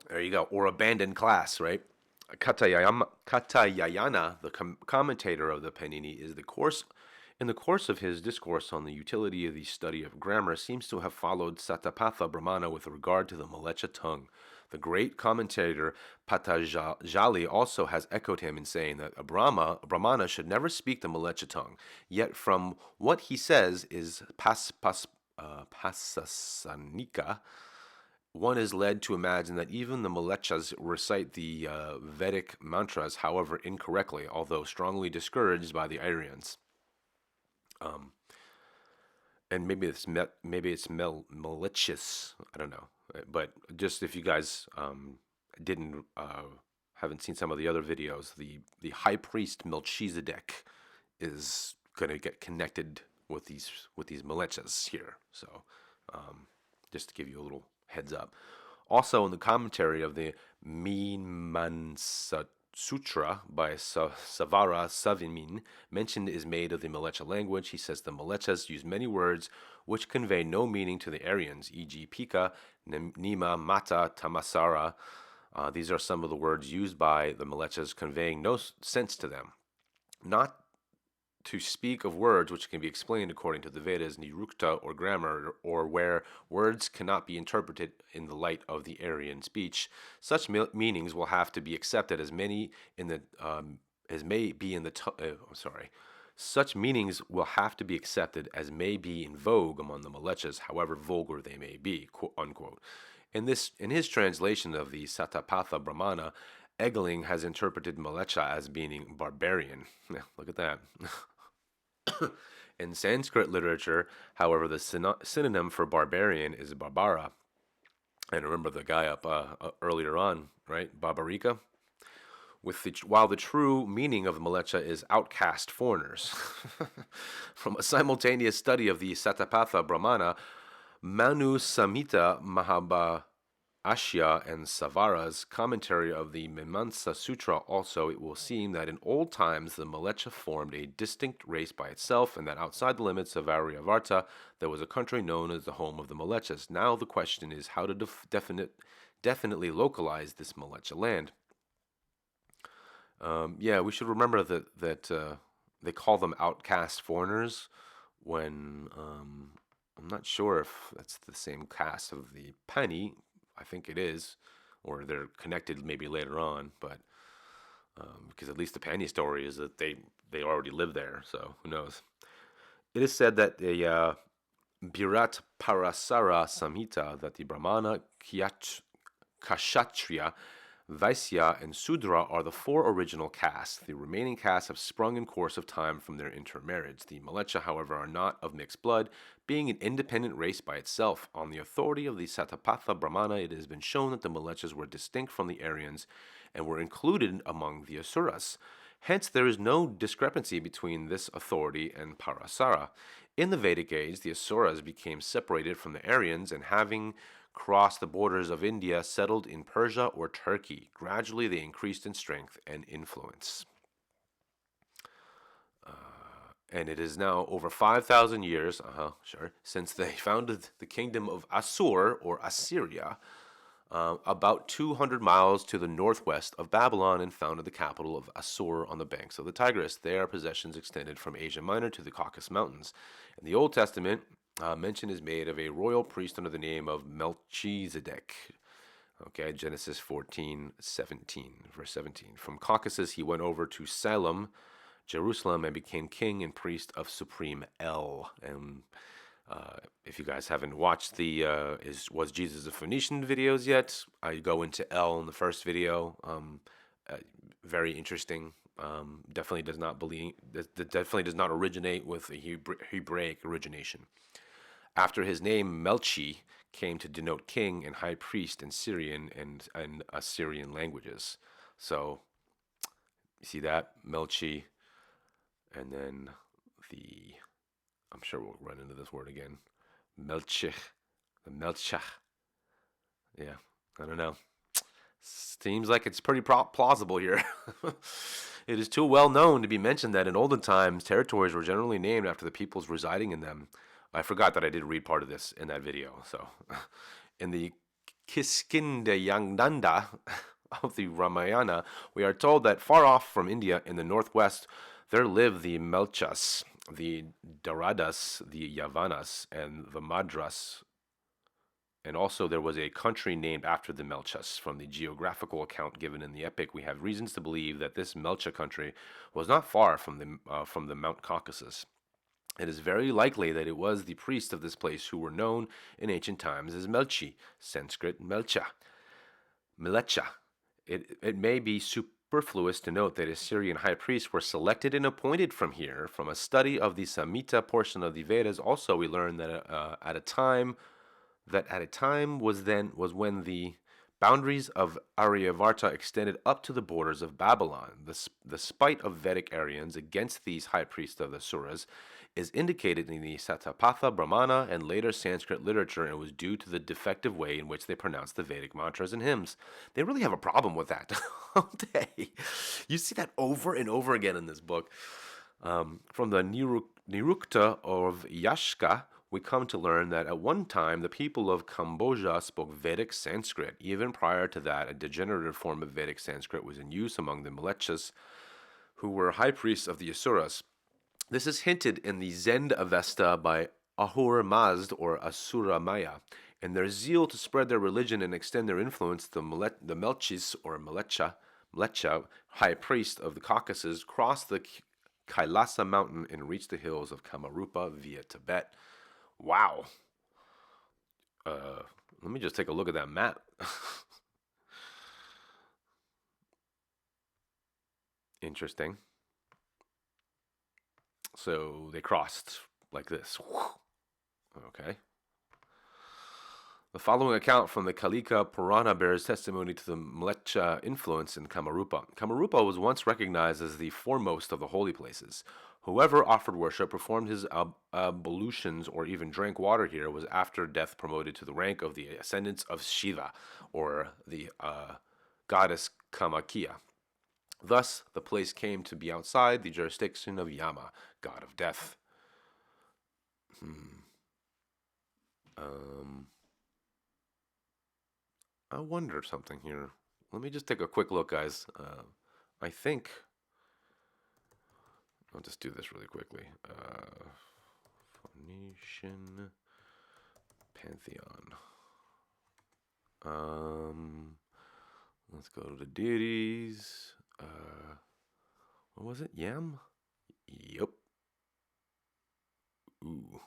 there you go. Or abandoned class, right? Katayana, the commentator of the Panini, in the course of his discourse on the utility of the study of grammar, seems to have followed Satapatha Brahmana with regard to the Malecha tongue. The great commentator Patanjali also has echoed him in saying that a Brahmana should never speak the Malecha tongue. Yet from what he says is Pasasanika, one is led to imagine that even the Malechas recite the Vedic mantras, however incorrectly, although strongly discouraged by the Aryans. And maybe it's malicious. I don't know. But just if you guys haven't seen some of the other videos, the high priest Melchizedek is going to get connected with these Malechas here. So just to give you a little heads up. Also, in the commentary of the Meenamsakya, Sutra by Savara Savimin mentioned is made of the Malecha language. He says the Malechas use many words which convey no meaning to the Aryans, e.g., Pika, Nima, Mata, Tamasara. These are some of the words used by the Malechas conveying no sense to them. Not to speak of words which can be explained according to the Vedas, Nirukta, or grammar, or where words cannot be interpreted in the light of the Aryan speech, such meanings will have to be accepted as many in the as may be in the Such meanings will have to be accepted as may be in vogue among the Malechas, however vulgar they may be, quote unquote. In his translation of the Satapatha Brahmana, Eggeling has interpreted Malecha as meaning barbarian. Look at that. In Sanskrit literature, however, the synonym for barbarian is barbara. And remember the guy up earlier on, right? Barbarika? While the true meaning of Malecha is outcast foreigners. From a simultaneous study of the Satapatha Brahmana, Manu Samhita Ashya and Savara's commentary of the Mimamsa Sutra also, it will seem that in old times the Malecha formed a distinct race by itself, and that outside the limits of Aryavarta there was a country known as the home of the Malechas. Now the question is how to definitely localize this Malecha land. We should remember that they call them outcast foreigners when I'm not sure if that's the same caste of the Pani. I think it is, or they're connected maybe later on, but because at least the Pani story is that they already live there, so who knows. It is said that the Birat Parasara Samhita, that the Brahmana, Kshatriya, Vaisya, and Sudra are the four original castes. The remaining castes have sprung in course of time from their intermarriage. The Malecha, however, are not of mixed blood, being an independent race by itself. On the authority of the Satapatha Brahmana, it has been shown that the Malechas were distinct from the Aryans and were included among the Asuras. Hence, there is no discrepancy between this authority and Parasara. In the Vedic age, the Asuras became separated from the Aryans and, having crossed the borders of India, settled in Persia or Turkey. Gradually, they increased in strength and influence. And it is now over 5,000 years, since they founded the kingdom of Assur, or Assyria, about 200 miles to the northwest of Babylon, and founded the capital of Assur on the banks of the Tigris. Their possessions extended from Asia Minor to the Caucasus Mountains. In the Old Testament, mention is made of a royal priest under the name of Melchizedek. Okay, Genesis 14:17, verse 17. From Caucasus, he went over to Salem, Jerusalem, and became king and priest of Supreme El. And if you guys haven't watched the Was Jesus a Phoenician videos yet, I go into El in the first video. Very interesting. Definitely does not originate with a Hebraic origination. After his name, Melchi came to denote king and high priest in Syrian and Assyrian languages. So, you see that? Melchi. And then I'm sure we'll run into this word again. Melchich. The Melchach. Yeah, I don't know. Seems like it's pretty plausible here. It is too well known to be mentioned that in olden times, territories were generally named after the peoples residing in them. I forgot that I did read part of this in that video. So, in the Kiskindayangdanda of the Ramayana, we are told that far off from India in the northwest, there lived the Melchas, the Daradas, the Yavanas, and the Madras. And also there was a country named after the Melchas. From the geographical account given in the epic, we have reasons to believe that this Melcha country was not far from the Mount Caucasus. It is very likely that it was the priests of this place who were known in ancient times as Melchi, Sanskrit Melcha. Melecha. It may be superfluous to note that Assyrian high priests were selected and appointed from here. From a study of the Samhita portion of the Vedas, also we learn that at a time was when the boundaries of Aryavarta extended up to the borders of Babylon. The spite of Vedic Aryans against these high priests of the Suras is indicated in the Satapatha Brahmana and later Sanskrit literature, and was due to the defective way in which they pronounced the Vedic mantras and hymns. They really have a problem with that, don't they? You see that over and over again in this book. From the Nirukta of Yashka, we come to learn that at one time the people of Cambodia spoke Vedic Sanskrit. Even prior to that, a degenerative form of Vedic Sanskrit was in use among the Mlechas, who were high priests of the Asuras. This is hinted in the Zend Avesta by Ahura Mazd or Asura Maya. In their zeal to spread their religion and extend their influence, the Melchis or Mlecha, high priest of the Caucasus, crossed the Kailasa mountain and reached the hills of Kamarupa via Tibet. Wow. Let me just take a look at that map. Interesting. So they crossed like this. Okay. The following account from the Kalika Purana bears testimony to the Mlecha influence in Kamarupa. Kamarupa was once recognized as the foremost of the holy places. Whoever offered worship, performed his ablutions, or even drank water here was after death promoted to the rank of the ascendants of Shiva, or the goddess Kamakia. Thus, the place came to be outside the jurisdiction of Yama, god of death. I wonder something here. Let me just take a quick look, guys. I think I'll just do this really quickly. Phoenician Pantheon. Let's go to the deities. What was it? Yam? Yep. Ooh.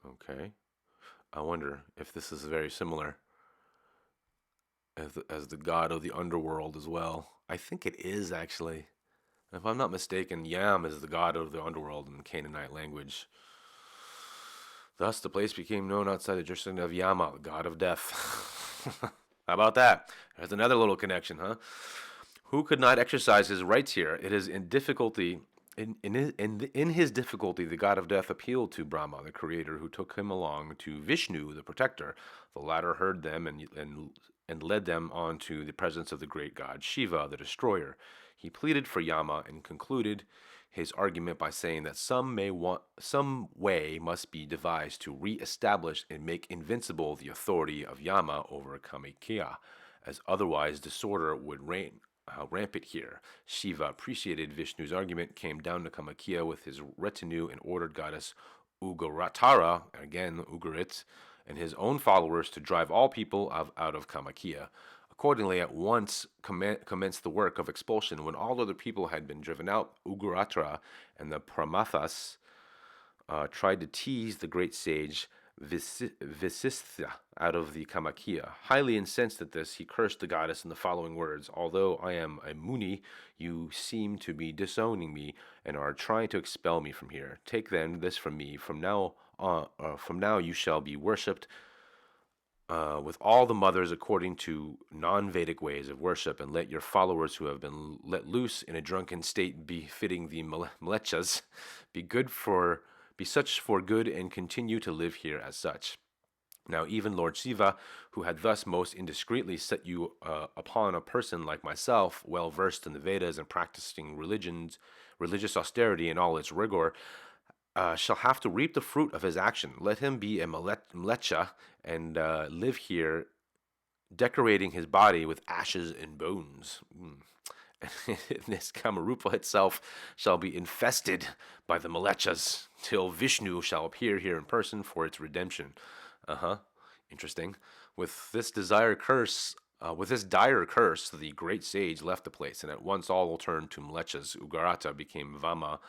Okay. I wonder if this is very similar as the god of the underworld as well. I think it is, actually. If I'm not mistaken, Yam is the god of the underworld in the Canaanite language. Thus, the place became known outside the jurisdiction of Yama, the god of death. How about that? There's another little connection, huh? Who could not exercise his rights here? It is in difficulty. In his difficulty, the god of death appealed to Brahma, the creator, who took him along to Vishnu, the protector. The latter heard them and led them on to the presence of the great god Shiva, the destroyer. He pleaded for Yama and concluded his argument by saying that some way must be devised to re-establish and make invincible the authority of Yama over Kamakia, as otherwise disorder would reign rampant here. Shiva appreciated Vishnu's argument, came down to Kamakia with his retinue, and ordered goddess Ugaratara, again Ugarit, and his own followers to drive all people out of Kamakia. Accordingly, at once commenced the work of expulsion. When all other people had been driven out, Ugaratra and the Pramathas tried to tease the great sage Visistha out of the Kamakia. Highly incensed at this, he cursed the goddess in the following words: "Although I am a Muni, you seem to be disowning me and are trying to expel me from here. Take then this from me. From now you shall be worshipped with all the mothers according to non-Vedic ways of worship, and let your followers who have been let loose in a drunken state befitting the Mlechas be such for good and continue to live here as such." Now even Lord Shiva, who had thus most indiscreetly set you upon a person like myself, well versed in the Vedas and practicing religious austerity in all its rigor, shall have to reap the fruit of his action. Let him be a mlecha and live here, decorating his body with ashes and bones. This Kamarupa itself shall be infested by the Mlechas, till Vishnu shall appear here in person for its redemption. Interesting. With this dire curse, the great sage left the place, and at once all will turn to Mlechas. Ugarata became Vama,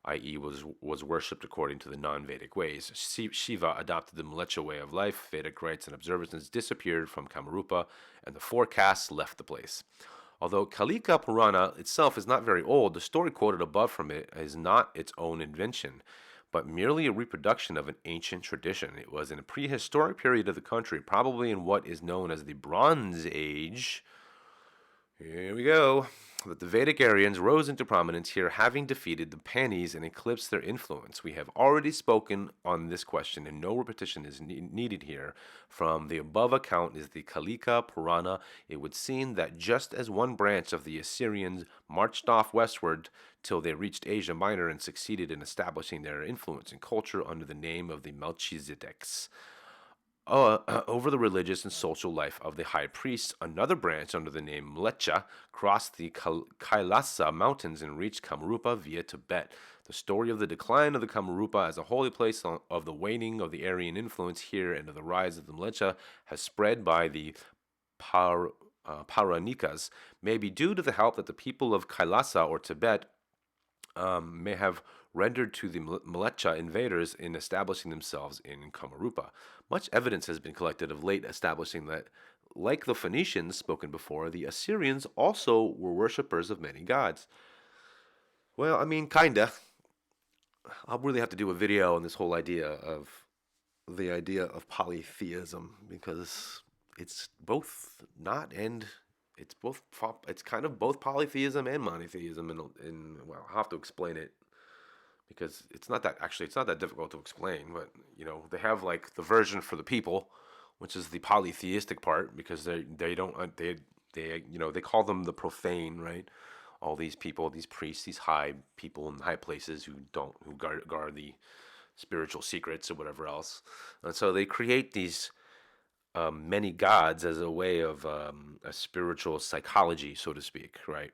i.e., was worshipped according to the non-Vedic ways. Shiva adopted the Mlecha way of life. Vedic rites and observances disappeared from Kamarupa, and the four castes left the place. Although Kalika Purana itself is not very old, the story quoted above from it is not its own invention, but merely a reproduction of an ancient tradition. It was in a prehistoric period of the country, probably in what is known as the Bronze Age. Here we go. That the Vedic Aryans rose into prominence here, having defeated the Panis and eclipsed their influence. We have already spoken on this question, and no repetition is needed here. From the above account is the Kalika Purana. It would seem that just as one branch of the Assyrians marched off westward till they reached Asia Minor and succeeded in establishing their influence and culture under the name of the Melchizedeks, over the religious and social life of the high priests, another branch under the name Mlecha crossed the Kailasa mountains and reached Kamrupa via Tibet. The story of the decline of the Kamarupa as a holy place, of the waning of the Aryan influence here, and of the rise of the Mlecha has spread by the Paranikas may be due to the help that the people of Kailasa or Tibet may have rendered to the Mlecha invaders in establishing themselves in Kamarupa. Much evidence has been collected of late establishing that, like the Phoenicians spoken before, the Assyrians also were worshippers of many gods. Well, I mean, kinda. I'll really have to do a video on this whole idea of the idea of polytheism, because it's both not and it's kind of both polytheism and monotheism, and well, I'll have to explain it because it's not that difficult to explain. But they have like the version for the people, which is the polytheistic part, because they call them the profane, right? All these people, these priests, these high people in high places who guard the spiritual secrets or whatever else, and so they create these many gods as a way of a spiritual psychology, so to speak, right?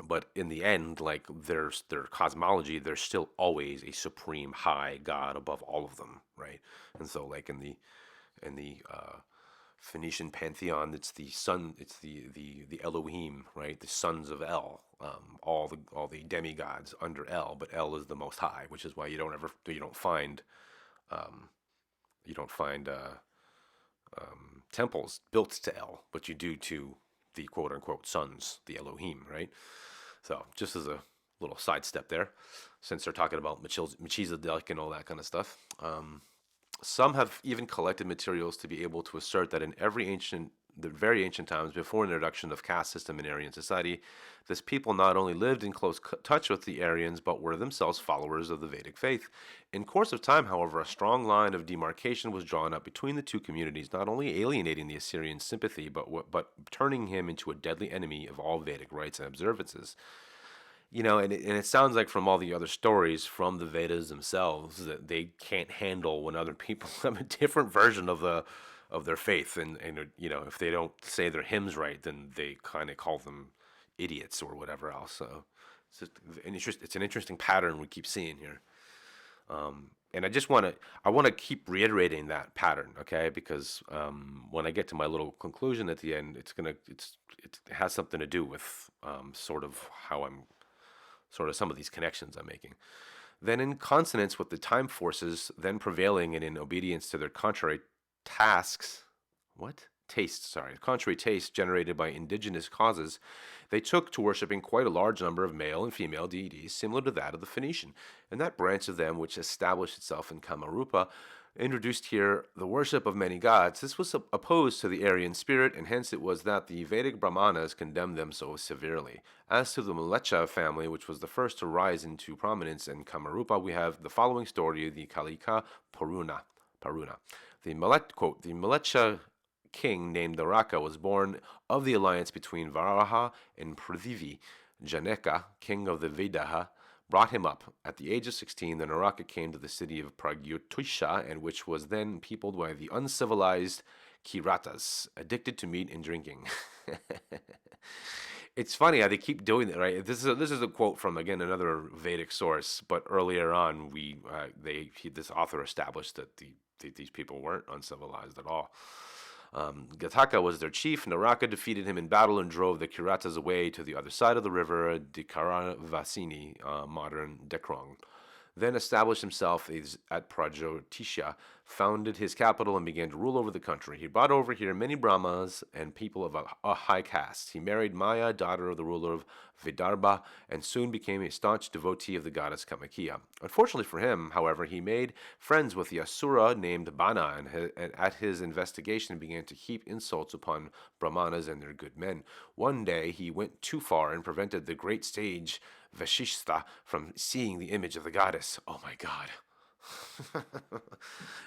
But in the end, like their cosmology, there's still always a supreme high god above all of them, right? And so, like in the Phoenician pantheon, it's the sun, it's the Elohim, right? The sons of El, all the demigods under El, but El is the most high, which is why you don't find temples built to El, but you do to the quote unquote sons, the Elohim, right? So just as a little sidestep there, since they're talking about Melchizedek and all that kind of stuff. Some have even collected materials to be able to assert that in the very ancient times before the introduction of caste system in Aryan society, this people not only lived in close touch with the Aryans, but were themselves followers of the Vedic faith. In course of time, however, a strong line of demarcation was drawn up between the two communities, not only alienating the Assyrian sympathy, but turning him into a deadly enemy of all Vedic rites and observances. And it sounds like from all the other stories from the Vedas themselves that they can't handle when other people have a different version of their faith, and if they don't say their hymns right, then they kind of call them idiots or whatever else. So it's an interesting pattern we keep seeing here, and I want to keep reiterating that pattern, okay? Because when I get to my little conclusion at the end, it has something to do with sort of some of these connections I'm making. Then, in consonance with the time forces then prevailing and in obedience to their contrary tastes generated by indigenous causes, they took to worshipping quite a large number of male and female deities similar to that of the Phoenician, and that branch of them which established itself in Kamarupa introduced here the worship of many gods. This was opposed to the Aryan spirit, and hence it was that the Vedic Brahmanas condemned them so severely. As to the Mlecha family, which was the first to rise into prominence in Kamarupa, we have the following story of the Kalika Purana. The Mlecha king named Naraku was born of the alliance between Varaha and Prithivi. Janaka, king of the Vedaha, brought him up. At the age of 16, the Naraku came to the city of Pragyutisha, and which was then peopled by the uncivilized Kiratas, addicted to meat and drinking. It's funny how they keep doing that, right? This is a quote from, again, another Vedic source, but earlier on, this author established that these people weren't uncivilized at all. Gataka was their chief. Naraku defeated him in battle and drove the Kiratas away to the other side of the river, Dikaravasini, modern Dekrong. Then established himself at Prajotisha, founded his capital and began to rule over the country. He brought over here many Brahmas and people of a high caste. He married Maya, daughter of the ruler of Vidarbha, and soon became a staunch devotee of the goddess Kamakhya. Unfortunately for him, however, he made friends with the Asura named Bana, and at his investigation began to heap insults upon Brahmanas and their good men. One day he went too far and prevented the great sage Vashishta from seeing the image of the goddess. Oh my God.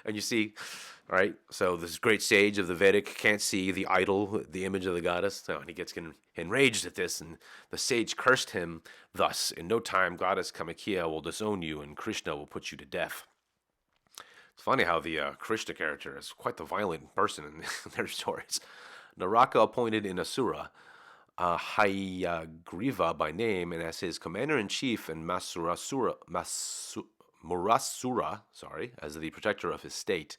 And you see, all right, so this great sage of the Vedic can't see the idol, the image of the goddess. So, and he gets enraged at this, and the sage cursed him thus: "In no time, goddess Kamakhya will disown you, and Krishna will put you to death." It's funny how the Krishna character is quite the violent person in their stories. Naraka appointed an Asura, Hayagriva by name, and as his commander-in-chief, and Murasura, as the protector of his state.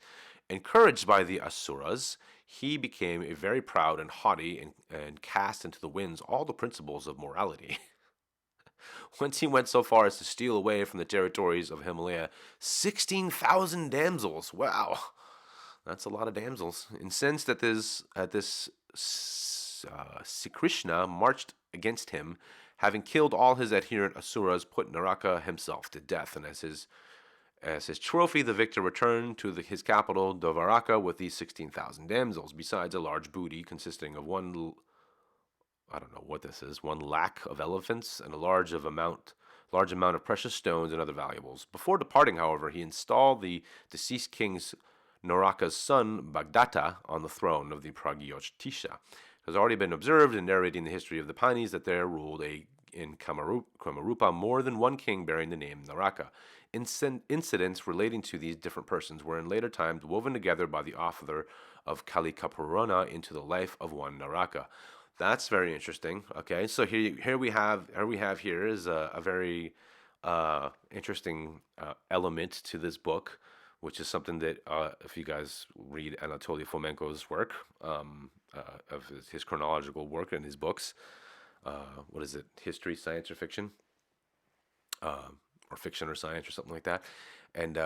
Encouraged by the Asuras, he became a very proud and haughty, and cast into the winds all the principles of morality. Once he went so far as to steal away from the territories of Himalaya 16,000 damsels. Wow, that's a lot of damsels. Incensed at this, Sri Krishna marched against him, having killed all his adherent Asuras, put Naraka himself to death, and as his trophy, the victor returned to his capital, Dvaraka, with these 16,000 damsels, besides a large booty consisting of one lakh of elephants and a large amount of precious stones and other valuables. Before departing, however, he installed the deceased king's Naraka's son, Bagdata, on the throne of the Pragyotisha. It has already been observed in narrating the history of the Panis that there ruled in Kamarupa more than one king bearing the name Naraka. Incidents relating to these different persons were in later times woven together by the author of Kalikapurana into the life of one Naraka. That's very interesting. Okay, so here we have is a very interesting element to this book, which is something that if you guys read Anatoly Fomenko's work, of his chronological work in his books, what is it, history, science, or fiction? Or fiction or science or something like that. And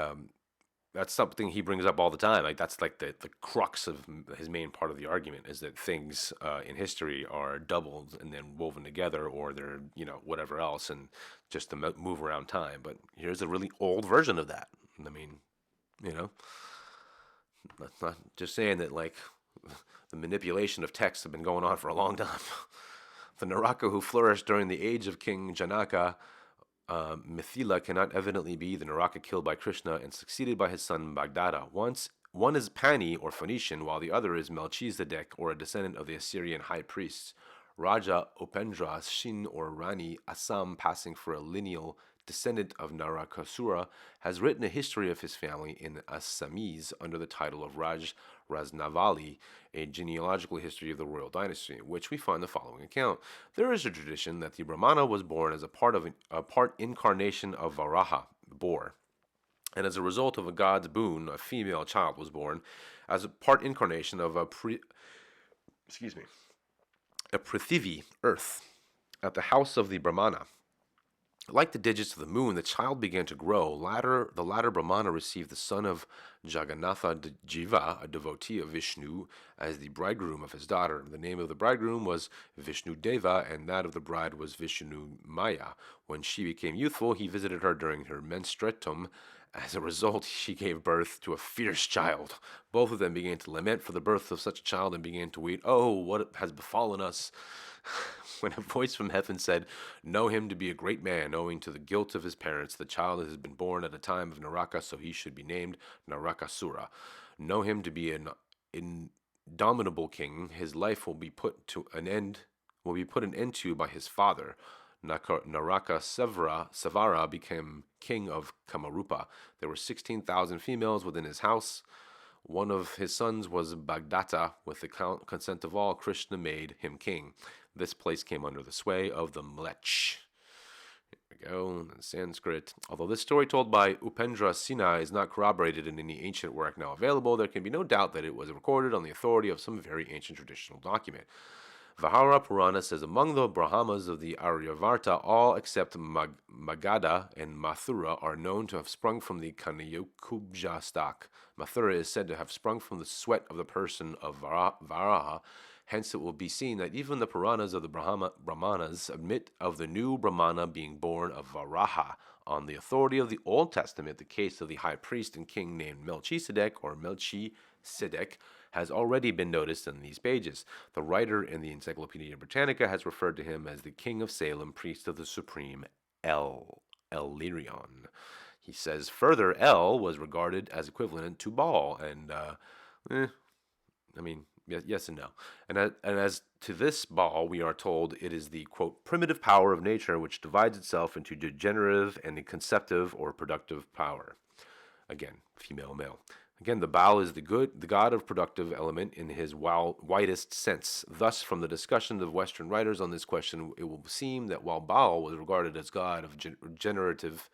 that's something he brings up all the time. Like that's like the crux of his main part of the argument is that things in history are doubled and then woven together, or they're whatever else, and just to move around time. But here's a really old version of that. I mean, that's not just saying that like the manipulation of texts have been going on for a long time. The Naraku who flourished during the age of King Janaka, Mithila, cannot evidently be the Naraka killed by Krishna and succeeded by his son Bagdata. One is Pani or Phoenician, while the other is Melchizedek, or a descendant of the Assyrian high priests. Raja Upendra Shin or Rani Assam, passing for a lineal descendant of Narakasura, has written a history of his family in Assamese under the title of Raj Raznavali, a genealogical history of the royal dynasty, in which we find the following account. There is a tradition that the Brahmana was born as a part incarnation of Varaha, the boar, and as a result of a god's boon, a female child was born as a part incarnation of a Prithivi, earth, at the house of the Brahmana. Like the digits of the moon, the child began to grow. The latter Brahmana received the son of Jagannatha Jiva, a devotee of Vishnu, as the bridegroom of his daughter. The name of the bridegroom was Vishnu Deva, and that of the bride was Vishnu Maya. When she became youthful, he visited her during her menstruatum. As a result, she gave birth to a fierce child. Both of them began to lament for the birth of such a child and began to weep. "Oh, what has befallen us?" When a voice from heaven said, "Know him to be a great man, owing to the guilt of his parents. The child has been born at a time of Naraka, so he should be named Narakasura. Know him to be an indomitable king. His life will be put an end to by his father." Naraka Savara became king of Kamarupa. There were 16,000 females within his house. One of his sons was Bagdata. With the consent of all, Krishna made him king. This place came under the sway of the Mlech. Here we go, in Sanskrit. Although this story told by Upendra Sina is not corroborated in any ancient work now available, there can be no doubt that it was recorded on the authority of some very ancient traditional document. Vihara Purana says among the Brahmas of the Aryavarta, all except Magadha and Mathura are known to have sprung from the Kanyakubja stock. Mathura is said to have sprung from the sweat of the person of Varaha. Hence, it will be seen that even the Puranas of the Brahmanas admit of the new Brahmana being born of Varaha. On the authority of the Old Testament, the case of the high priest and king named Melchizedek or Melchisedek has already been noticed in these pages. The writer in the Encyclopedia Britannica has referred to him as the king of Salem, priest of the supreme El-Lyrion. He says further, El was regarded as equivalent to Baal, and yes and no. And as to this Baal, we are told it is the, quote, primitive power of nature which divides itself into degenerative and conceptive or productive power. Again, female, male. Again, the Baal is the god of productive element in his widest sense. Thus, from the discussions of Western writers on this question, it will seem that while Baal was regarded as god of generative,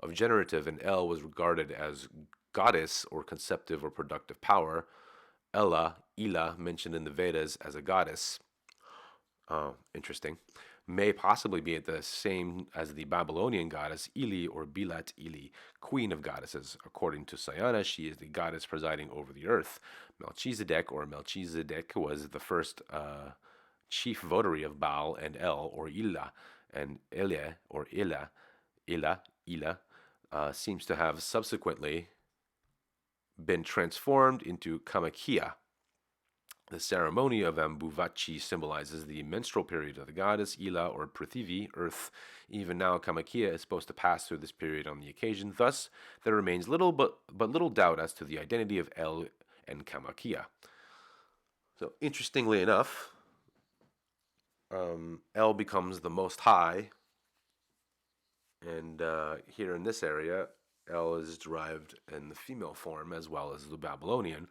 and El was regarded as goddess or conceptive or productive power, Ila, mentioned in the Vedas as a goddess, interesting, may possibly be the same as the Babylonian goddess Ili or Bilat Ili, queen of goddesses. According to Sayana, she is the goddess presiding over the earth. Melchizedek was the first chief votary of Baal and El or Ila, and Ele or Ila seems to have subsequently been transformed into Kamakia. The ceremony of Ambuvachi symbolizes the menstrual period of the goddess Ila or Prithivi, earth. Even now, Kamakia is supposed to pass through this period on the occasion. Thus, there remains little doubt as to the identity of El and Kamakia. So, interestingly enough, El becomes the Most High, and here in this area, El is derived in the female form as well as the Babylonian,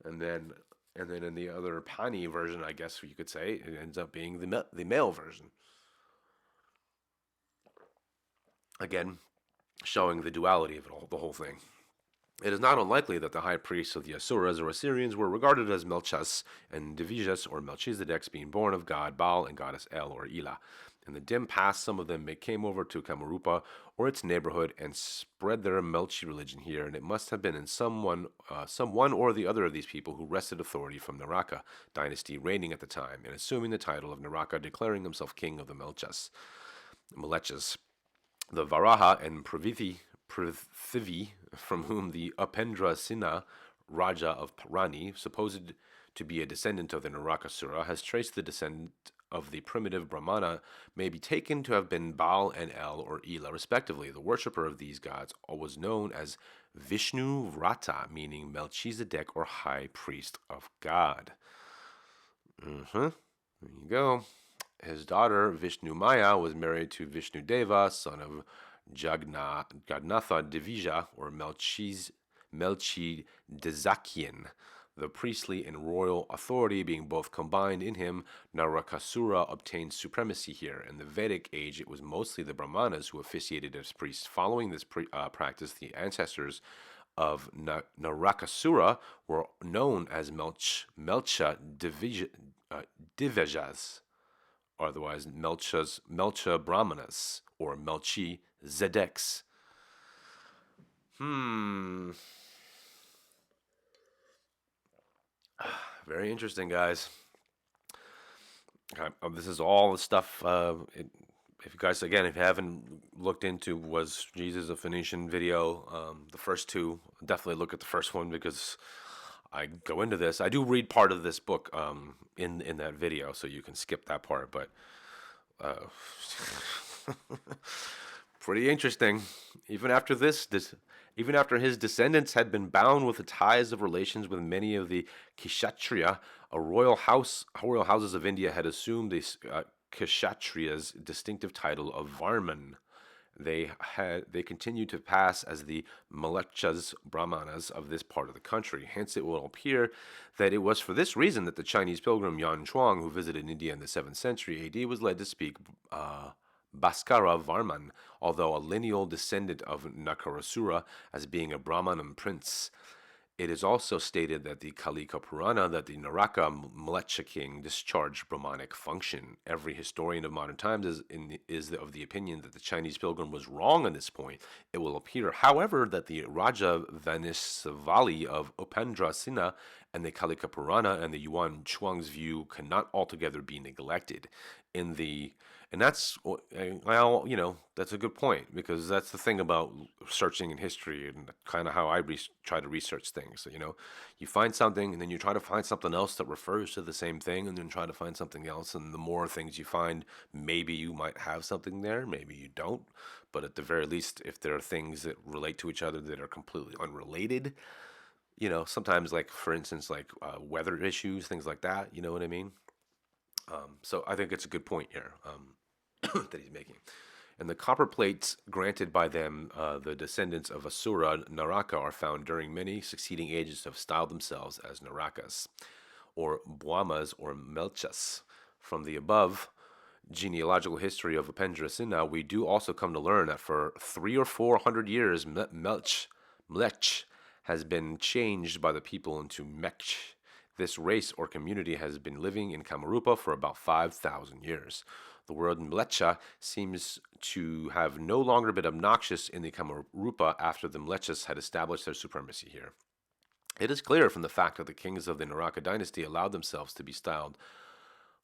and then in the other Pani version, I guess you could say, it ends up being the male version. Again, showing the duality of the whole thing. It is not unlikely that the high priests of the Asuras or Assyrians were regarded as Melchas and Divijas or Melchizedeks, being born of god Baal and goddess El or Ila. In the dim past, some of them came over to Kamarupa or its neighborhood and spread their Melchi religion here, and it must have been in some one or the other of these people who wrested authority from Naraka dynasty reigning at the time, and assuming the title of Naraka, declaring himself king of the Melechas. The Varaha and Prithvi, from whom the Upendra Sina, Raja of Parani, supposed to be a descendant of the Narakasura, has traced the descent of the primitive Brahmana, may be taken to have been Baal and El or Ila, respectively. The worshipper of these gods was known as Vishnu Vrata, meaning Melchizedek or high priest of God. There you go. His daughter, Vishnu Maya, was married to Vishnu Deva, son of Jagnatha Divija, or Melchidezakian. The priestly and royal authority being both combined in him, Narakasura obtained supremacy here. In the Vedic age, it was mostly the Brahmanas who officiated as priests. Following this practice, the ancestors of Narakasura were known as Melcha Divajas, otherwise Melcha Brahmanas, or Melchi Zedeks. Very interesting, guys. This is all the stuff. If you guys, again, if you haven't looked into Was Jesus a Phoenician video, the first two, definitely look at the first one because I go into this. I do read part of this book in that video, so you can skip that part. But pretty interesting. Even after even after his descendants had been bound with the ties of relations with many of the Kshatriya, royal houses of India had assumed the Kshatriya's distinctive title of Varman. They continued to pass as the Malechas Brahmanas of this part of the country. Hence, it will appear that it was for this reason that the Chinese pilgrim Yan Chuang, who visited India in the 7th century AD, was led to speak Bhaskara Varman, although a lineal descendant of Nakarasura, as being a Brahmanan prince. It is also stated that the Kalika Purana that the Naraka Mlecha king discharged Brahmanic function. Every historian of modern times is of the opinion that the Chinese pilgrim was wrong on this point. It will appear, however, that the Raja Vanisavali of Upandrasena and the Kalika Purana and the Yuan Chuang's view cannot altogether be neglected. In the and that's well, that's a good point because that's the thing about searching in history and kind of how I try to research things. So, you find something and then you try to find something else that refers to the same thing and then try to find something else. And the more things you find, maybe you might have something there, maybe you don't. But at the very least, if there are things that relate to each other that are completely unrelated, sometimes like, for instance, like weather issues, things like that, you know what I mean? So I think it's a good point here. That he's making. And the copper plates granted by them, the descendants of Asura Naraka, are found during many succeeding ages to have styled themselves as Narakas, or Bwamas, or Melchas. From the above genealogical history of Upendrasena, we do also come to learn that for 300 or 400 years, Mlech has been changed by the people into Mech. This race or community has been living in Kamarupa for about 5,000 years. The word Mlecha seems to have no longer been obnoxious in the Kamarupa after the Mlechas had established their supremacy here. It is clear from the fact that the kings of the Naraka dynasty allowed themselves to be styled,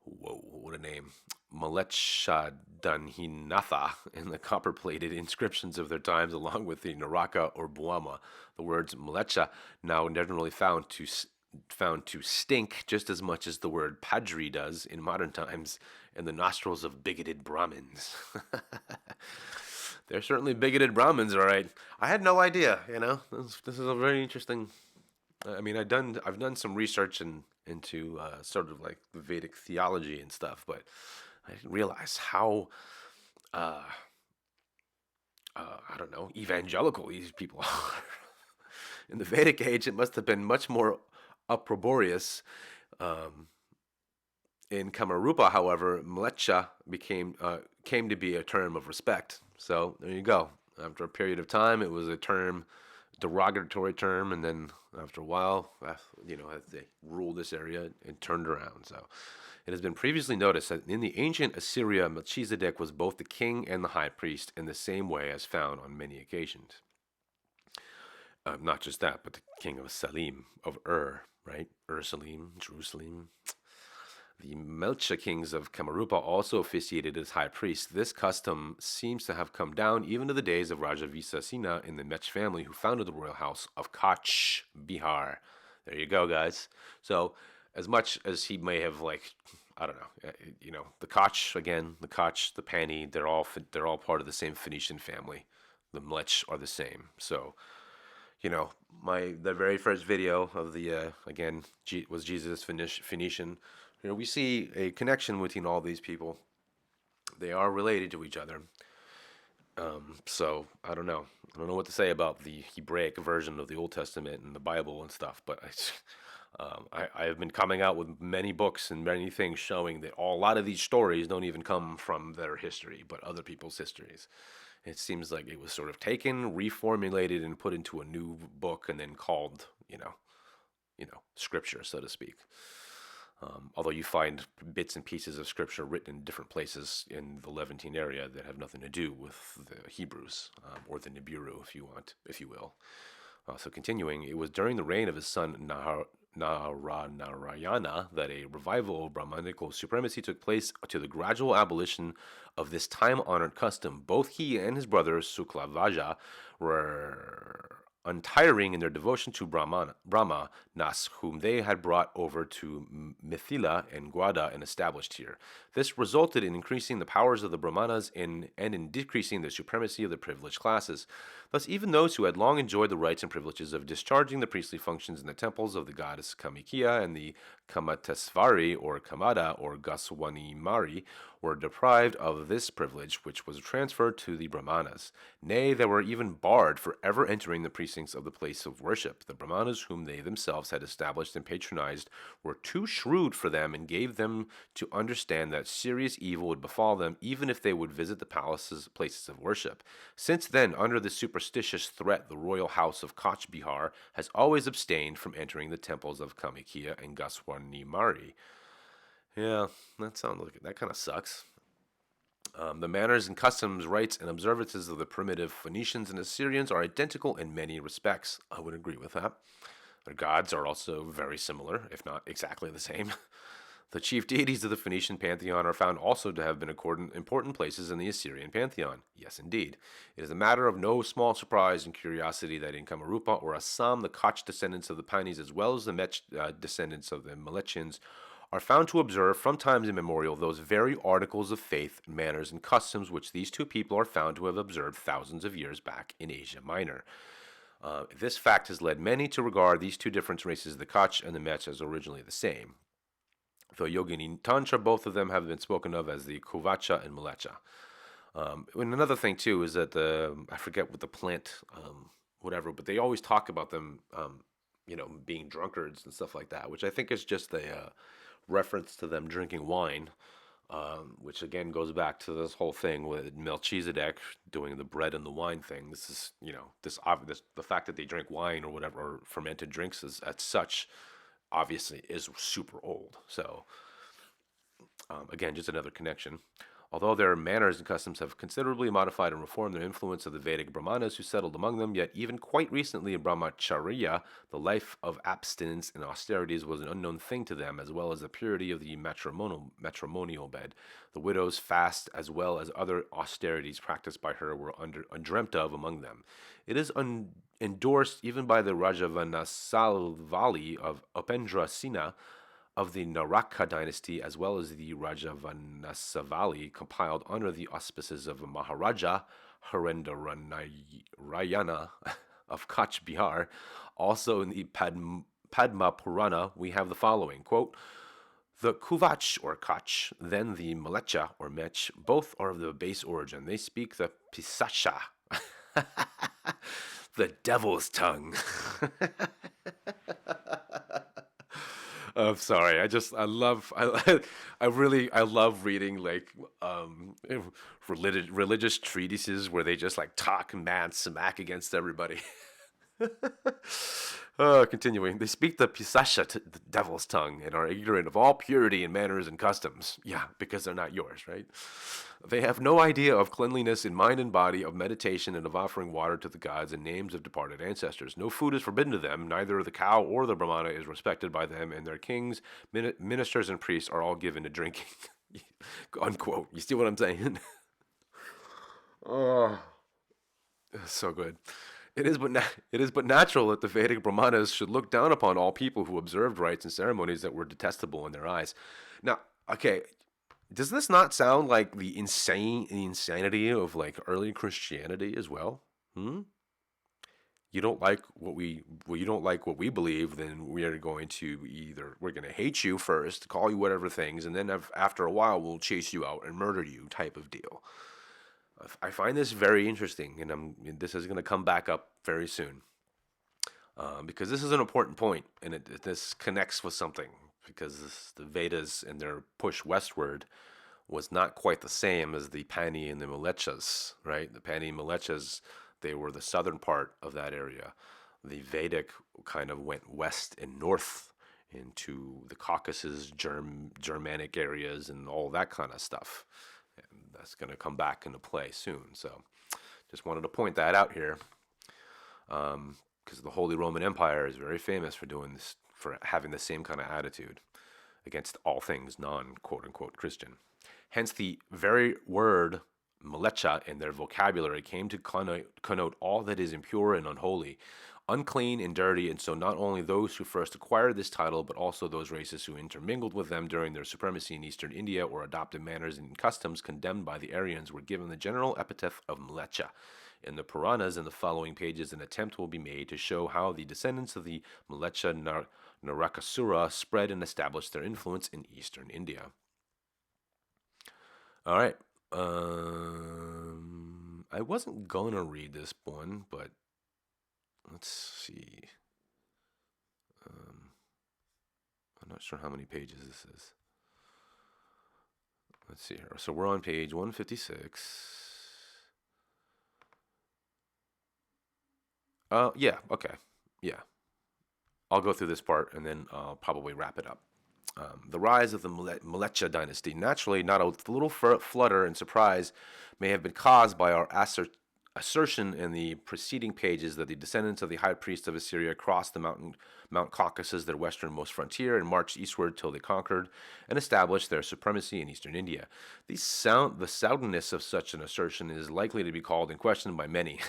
whoa, what a name, Mlecha Danhinatha in the copper-plated inscriptions of their times, along with the Naraka or Buama. The words Mlecha now generally found to stink just as much as the word padri does in modern times in the nostrils of bigoted Brahmins. They're certainly bigoted Brahmins, all right. I had no idea, This is a very interesting. I mean, I've done some research into sort of like the Vedic theology and stuff, but I didn't realize how I don't know, evangelical these people are. In the Vedic age, it must have been much more opprobrious. In Kamarupa, however, Mlecha came to be a term of respect. So there you go. After a period of time, it was a derogatory term, and then after a while, as they ruled this area, it turned around. So it has been previously noticed that in the ancient Assyria, Melchizedek was both the king and the high priest in the same way as found on many occasions. Not just that, but the king of Salim, of right? Salim, Jerusalem. The Melcha kings of Kamarupa also officiated as high priests. This custom seems to have come down even to the days of Raja Visasena in the Mech family, who founded the royal house of Kutch, Bihar. There you go, guys. So, as much as he may have, I don't know, the Kutch, again, the Kutch, the Pani, they're all part of the same Phoenician family. The Mlech are the same. So, the very first video of the again was Jesus Phoenician. We see a connection between all these people. They are related to each other. So I don't know. I don't know what to say about the Hebraic version of the Old Testament and the Bible and stuff. But I have been coming out with many books and many things showing that a lot of these stories don't even come from their history, but other people's histories. It seems like it was sort of taken, reformulated, and put into a new book, and then called, scripture, so to speak. Although you find bits and pieces of scripture written in different places in the Levantine area that have nothing to do with the Hebrews, or the Nibiru, if you will. So continuing, it was during the reign of his son Narayana that a revival of Brahmanical supremacy took place to the gradual abolition of this time-honored custom. Both he and his brother Suklavaja were untiring in their devotion to Brahmanas, whom they had brought over to Mithila and Gwada and established here. This resulted in increasing the powers of the Brahmanas and in decreasing the supremacy of the privileged classes. Thus, even those who had long enjoyed the rights and privileges of discharging the priestly functions in the temples of the goddess Kamikia and the Kamatesvari or Kamada or Gaswanimari were deprived of this privilege, which was transferred to the Brahmanas. Nay, they were even barred for ever entering the priestly precincts of the place of worship. The Brahmanas, whom they themselves had established and patronized, were too shrewd for them and gave them to understand that serious evil would befall them even if they would visit the places of worship. Since then, under the superstitious threat, the royal house of Koch Bihar has always abstained from entering the temples of Kamakhya and Gaswanimari. Yeah, that kind of sucks. The manners and customs, rites, and observances of the primitive Phoenicians and Assyrians are identical in many respects. I would agree with that. Their gods are also very similar, if not exactly the same. The chief deities of the Phoenician pantheon are found also to have been important places in the Assyrian pantheon. Yes, indeed. It is a matter of no small surprise and curiosity that in Kamarupa or Assam, the Koch descendants of the Panis, as well as the Mech descendants of the Malechians, are found to observe from times immemorial those very articles of faith, manners, and customs which these two people are found to have observed thousands of years back in Asia Minor. This fact has led many to regard these two different races, the Koch and the Mech, as originally the same. The Yogini Tantra, both of them have been spoken of as the Kuvacha and Malecha. And another thing too is that I forget what the plant, whatever, but they always talk about them, being drunkards and stuff like that, which I think is just a reference to them drinking wine, which again goes back to this whole thing with Melchizedek doing the bread and the wine thing. This is, the fact that they drink wine or whatever, or fermented drinks is as such obviously is super old. So, again, just another connection. Although their manners and customs have considerably modified and reformed their influence of the Vedic Brahmanas who settled among them, yet even quite recently in Brahmacharya, the life of abstinence and austerities was an unknown thing to them, as well as the purity of the matrimonial bed. The widow's fast, as well as other austerities practiced by her, were undreamt of among them. It is endorsed even by the Rajavanasalvali of Upendra Sina, of the Naraka dynasty, as well as the Rajavanasavali, compiled under the auspices of Maharaja Harendrarayana of Kach Bihar. Also in the Padma Purana, we have the following, quote, the Kuvach, or Kach, then the Malecha, or Mech, both are of the base origin. They speak the Pisasha, the devil's tongue. I'm sorry. I love reading like religious treatises where they just like talk mad smack against everybody. Continuing, they speak the Pisasha, the devil's tongue, and are ignorant of all purity in manners and customs. Yeah, because they're not yours, right? They have no idea of cleanliness in mind and body, of meditation, and of offering water to the gods and names of departed ancestors. No food is forbidden to them, neither the cow or the Brahmana is respected by them, and their kings, ministers, and priests are all given to drinking. Unquote. You see what I'm saying? Oh, so good. It is but natural that the Vedic Brahmanas should look down upon all people who observed rites and ceremonies that were detestable in their eyes. Now, okay, does this not sound like the insanity of like early Christianity as well? Hmm? You don't like what we believe, then we're going to hate you first, call you whatever things, and then after a while we'll chase you out and murder you type of deal. I find this very interesting, and this is going to come back up very soon, because this is an important point, and this connects with something, because the Vedas and their push westward was not quite the same as the Pani and the Malechas, right? The Pani and Malechas, they were the southern part of that area. The Vedic kind of went west and north into the Caucasus, Germanic areas, and all that kind of stuff. And that's going to come back into play soon. So just wanted to point that out here, because the Holy Roman Empire is very famous for doing this, for having the same kind of attitude against all things non-quote-unquote Christian. Hence, the very word Malecha in their vocabulary came to connote all that is impure and unholy, unclean and dirty, and so not only those who first acquired this title, but also those races who intermingled with them during their supremacy in eastern India or adopted manners and customs condemned by the Aryans were given the general epithet of Malecha. In the Puranas, in the following pages, an attempt will be made to show how the descendants of the Malecha Narakasura spread and established their influence in eastern India. All right. I wasn't gonna read this one, but Let's see. I'm not sure how many pages this is. Let's see here. So we're on page 156. Yeah, okay. Yeah. I'll go through this part and then I'll probably wrap it up. The rise of the Mlecha dynasty. Naturally, not a little flutter and surprise may have been caused by our assertion in the preceding pages that the descendants of the high priest of Assyria crossed the Mount Caucasus, their westernmost frontier, and marched eastward till they conquered and established their supremacy in eastern India. The soundness of such an assertion is likely to be called in question by many.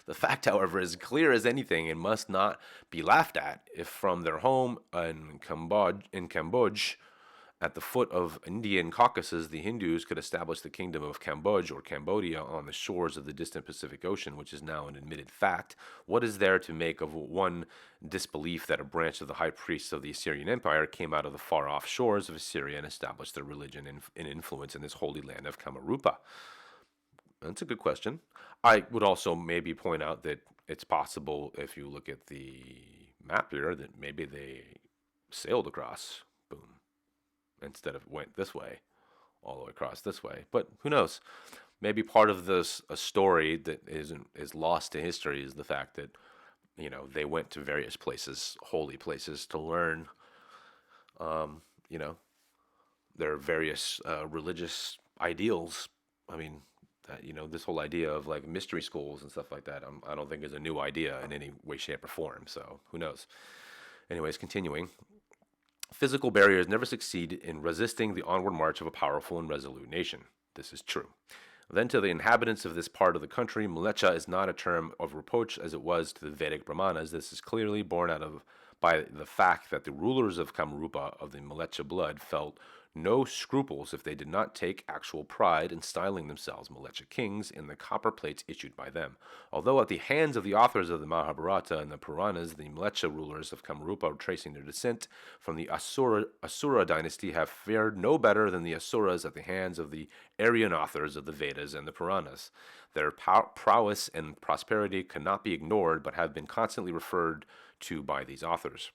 The fact, however, is clear as anything and must not be laughed at. If from their home in Cambodia, at the foot of Indian Caucasus, the Hindus could establish the kingdom of Cambodia or Cambodia on the shores of the distant Pacific Ocean, which is now an admitted fact. What is there to make of one disbelief that a branch of the high priests of the Assyrian Empire came out of the far-off shores of Assyria and established their religion and influence in this holy land of Kamarupa? That's a good question. I would also maybe point out that it's possible, if you look at the map here, that maybe they sailed across. Boom. Instead of went this way, all the way across this way. But who knows? Maybe part of this a story that is lost to history is the fact that they went to various places, holy places, to learn, you know, their various religious ideals. I mean, that this whole idea of like mystery schools and stuff like that, I don't think is a new idea in any way, shape, or form. So who knows? Anyways, continuing. Physical barriers never succeed in resisting the onward march of a powerful and resolute nation. This is true. Then to the inhabitants of this part of the country, Mlecha is not a term of reproach as it was to the Vedic Brahmanas. This is clearly borne out of by the fact that the rulers of Kamrupa of the Mlecha blood felt no scruples if they did not take actual pride in styling themselves Mlecha kings in the copper plates issued by them. Although at the hands of the authors of the Mahabharata and the Puranas, the Mlecha rulers of Kamarupa, tracing their descent from the Asura dynasty, have fared no better than the Asuras at the hands of the Aryan authors of the Vedas and the Puranas. Their prowess and prosperity cannot be ignored, but have been constantly referred to by these authors.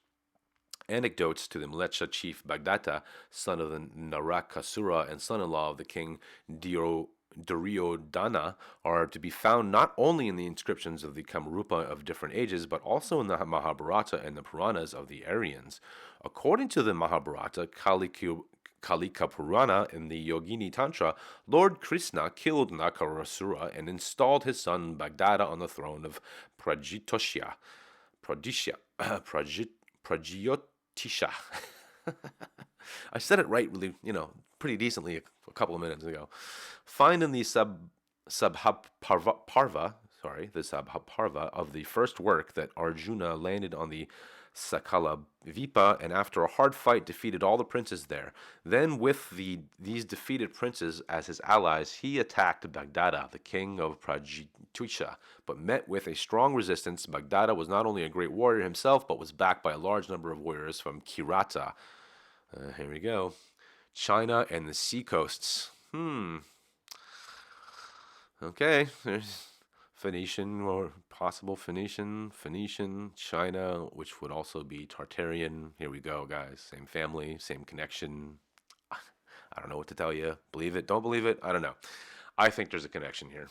Anecdotes to the Mlecha chief Bagdata, son of the Narakasura and son-in-law of the king Duryodhana, are to be found not only in the inscriptions of the Kamarupa of different ages, but also in the Mahabharata and the Puranas of the Aryans. According to the Mahabharata, Kalika Purana in the Yogini Tantra, Lord Krishna killed Nakarasura and installed his son Bagdata on the throne of Prajitosha. Prajiyotisha. I said it right, really, pretty decently a couple of minutes ago. Find in the Subhaparva, the Subhaparva of the first work that Arjuna landed on the Sakala Vipa and after a hard fight defeated all the princes there. Then with these defeated princes as his allies, he attacked Bagdata, the king of Prajitusha, but met with a strong resistance. Bagdata was not only a great warrior himself, but was backed by a large number of warriors from Kirata. Here we go. China and the sea coasts. Okay, there's Phoenician or possible Phoenician, China, which would also be Tartarian. Here we go, guys. Same family, same connection. I don't know what to tell you. Believe it, don't believe it, I don't know. I think there's a connection here.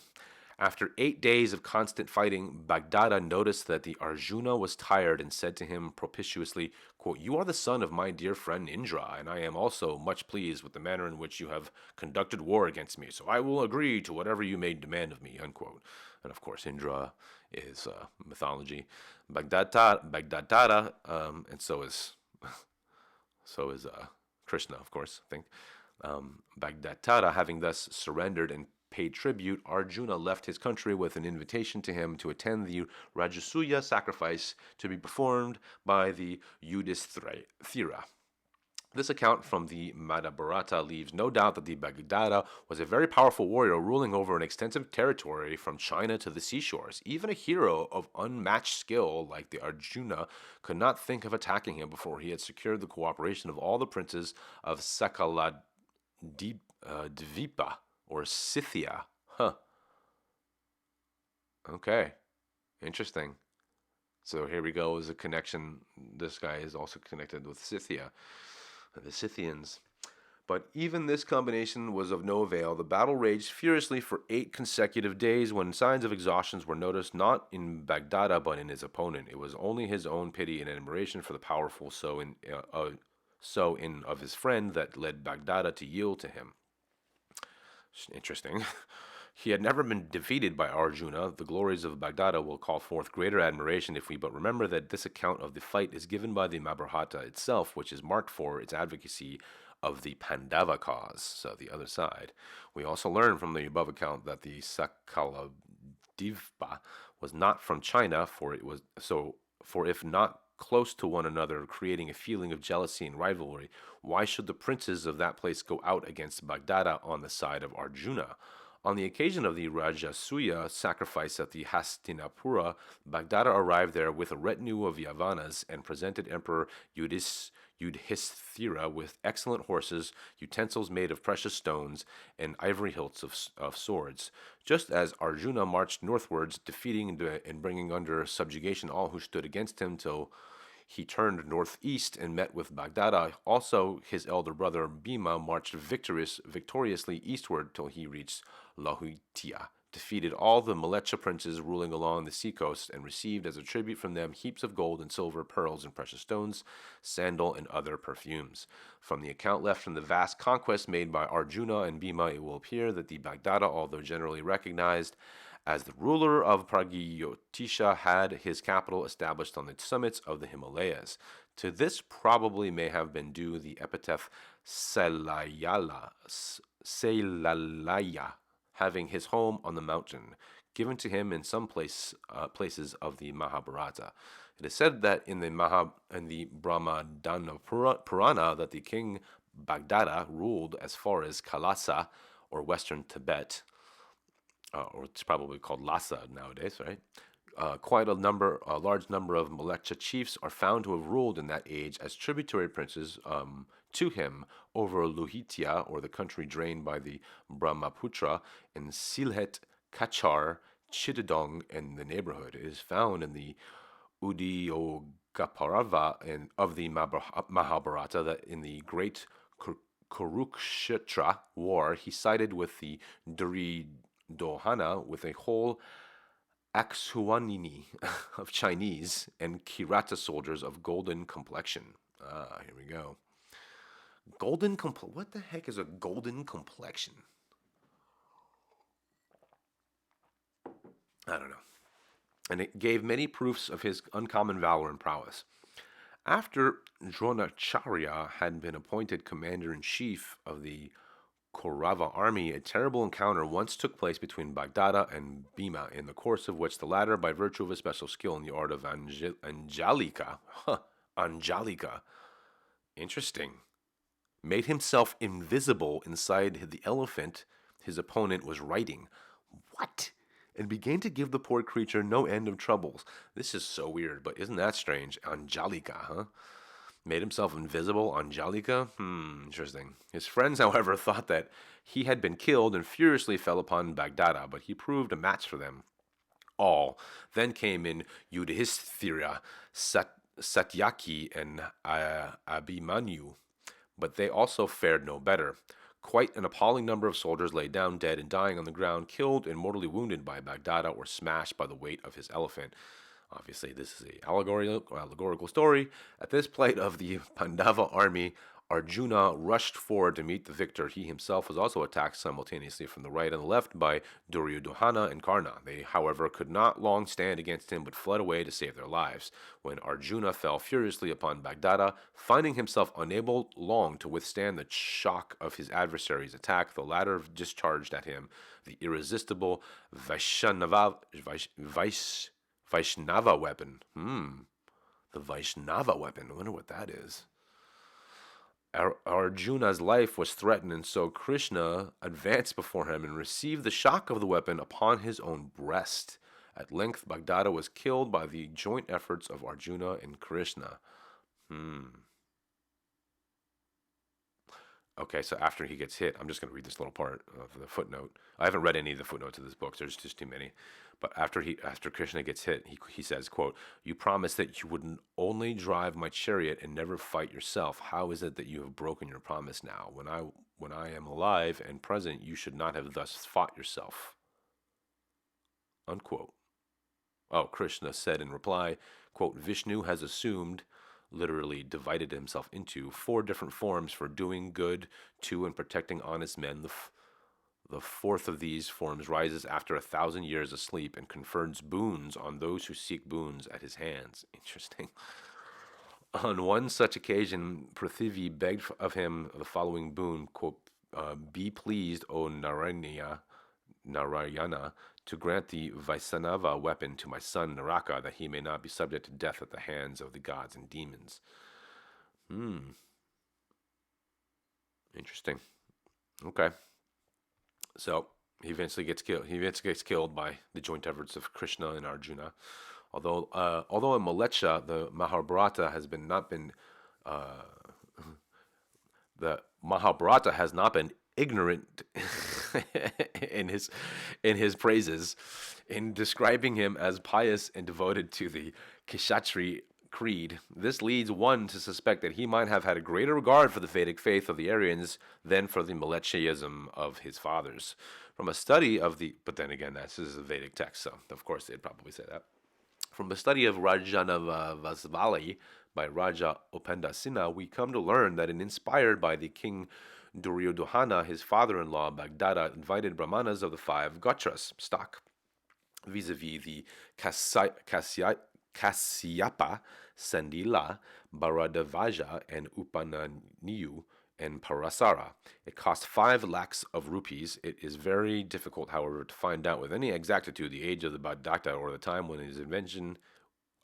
After 8 days of constant fighting, Bagdata noticed that the Arjuna was tired and said to him propitiously, quote, "You are the son of my dear friend Indra, and I am also much pleased with the manner in which you have conducted war against me, so I will agree to whatever you may demand of me," unquote. And of course, Indra is mythology. Bagdata, and so is Krishna, of course, I think. Bagdata, having thus surrendered and paid tribute, Arjuna left his country with an invitation to him to attend the Rajasuya sacrifice to be performed by the Yudhishthira. This account from the Mahabharata leaves no doubt that the Bagdata was a very powerful warrior ruling over an extensive territory from China to the seashores. Even a hero of unmatched skill like the Arjuna could not think of attacking him before he had secured the cooperation of all the princes of Sakala Dvipa, or Scythia. Okay. Interesting. So here we go is a connection. This guy is also connected with Scythia, the Scythians. But even this combination was of no avail. The battle raged furiously for 8 consecutive days when signs of exhaustion were noticed not in Baghdad but in his opponent. It was only his own pity and admiration for the powerful so in of his friend that led Baghdad to yield to him. Interesting. He had never been defeated by Arjuna. The glories of Baghdad will call forth greater admiration if we but remember that this account of the fight is given by the Mahabharata itself, which is marked for its advocacy of the Pandava cause, so the other side. We also learn from the above account that the Sakaladeva was not from China, for if not close to one another, creating a feeling of jealousy and rivalry, why should the princes of that place go out against Baghdad on the side of Arjuna? On the occasion of the Rajasuya sacrifice at the Hastinapura, Baghdad arrived there with a retinue of Yavanas and presented Emperor Yudhisthira with excellent horses, utensils made of precious stones, and ivory hilts of swords. Just as Arjuna marched northwards, defeating and bringing under subjugation all who stood against him till he turned northeast and met with Baghdad. Also, his elder brother Bhima marched victoriously eastward till he reached Lahutia, defeated all the Malecha princes ruling along the seacoast, and received as a tribute from them heaps of gold and silver, pearls and precious stones, sandal and other perfumes. From the account left from the vast conquest made by Arjuna and Bhima, it will appear that the Baghdad, although generally recognized as the ruler of Pragyotisha, had his capital established on the summits of the Himalayas. To this probably may have been due the epithet Seilalaya, having his home on the mountain, given to him in some places of the Mahabharata. It is said that in the Brahmadana Purana that the king Baghdada ruled as far as Kalasa, or western Tibet, or it's probably called Lhasa nowadays, right? Quite a large number of Malecha chiefs are found to have ruled in that age as tributary princes to him over Luhitia, or the country drained by the Brahmaputra, and Silhet, Kachar, Chittagong, and the neighborhood. It is found in the Udyogaparava of the Mahabharata that in the great Kurukshetra war he sided with the Duryodhana with a whole Aksuanini of Chinese and Kirata soldiers of golden complexion. Here we go. What the heck is a golden complexion? I don't know. And it gave many proofs of his uncommon valor and prowess. After Dronacharya had been appointed commander-in-chief of the Kaurava army, a terrible encounter once took place between Baghdad and Bhima, in the course of which the latter, by virtue of his special skill in the art of Anjalika, interesting, made himself invisible inside the elephant his opponent was riding. What? And began to give the poor creature no end of troubles. This is so weird, but isn't that strange? Anjalika, huh? Made himself invisible, Anjalika? Interesting. His friends, however, thought that he had been killed and furiously fell upon Baghdad, but he proved a match for them all. Then came in Yudhisthira, Satyaki, and Abhimanyu, but they also fared no better. Quite an appalling number of soldiers lay down dead and dying on the ground, killed and mortally wounded by Baghdad or smashed by the weight of his elephant. Obviously, this is an allegorical story. At this plight of the Pandava army, Arjuna rushed forward to meet the victor. He himself was also attacked simultaneously from the right and the left by Duryodhana and Karna. They, however, could not long stand against him, but fled away to save their lives. When Arjuna fell furiously upon Baghdad, finding himself unable long to withstand the shock of his adversary's attack, the latter discharged at him the irresistible Vaishnava weapon. The Vaishnava weapon. I wonder what that is. Arjuna's life was threatened, and so Krishna advanced before him and received the shock of the weapon upon his own breast. At length, Baghdad was killed by the joint efforts of Arjuna and Krishna. Okay, so after he gets hit, I'm just going to read this little part of the footnote. I haven't read any of the footnotes of this book. There's just too many. But after Krishna gets hit, he says, "quote You promised that you would only drive my chariot and never fight yourself. How is it that you have broken your promise now? When I am alive and present, you should not have thus fought yourself." Unquote. Oh, Krishna said in reply, quote, "Vishnu has assumed, literally divided himself into, four different forms for doing good to and protecting honest men. The fourth of these forms rises after 1,000 years of sleep and confers boons on those who seek boons at his hands." Interesting. On one such occasion, Prithivi begged of him the following boon, quote, "Be pleased, O Narayana, to grant the Vaisnava weapon to my son Naraka, that he may not be subject to death at the hands of the gods and demons." Interesting. Okay. So he eventually gets killed. He eventually gets killed by the joint efforts of Krishna and Arjuna. Although in Maletsha, the Mahabharata has been not been the Mahabharata has not been ignorant in his praises, in describing him as pious and devoted to the Kshatri creed. This leads one to suspect that he might have had a greater regard for the Vedic faith of the Aryans than for the Miletiaism of his fathers. From a study of the, but then again, this is a Vedic text, so of course they'd probably say that. From the study of Rajanavasvali by Raja Upendasena, we come to learn that, inspired by the king Duryodhana, his father-in-law Bagdada invited Brahmanas of the five Gotras stock, vis-a-vis the Kasyapa, Sandila, Bharadvaja, and Upananiyu, and Parasara. It cost 5 lakhs of rupees. It is very difficult, however, to find out with any exactitude the age of the Bhadakta or the time when his invention,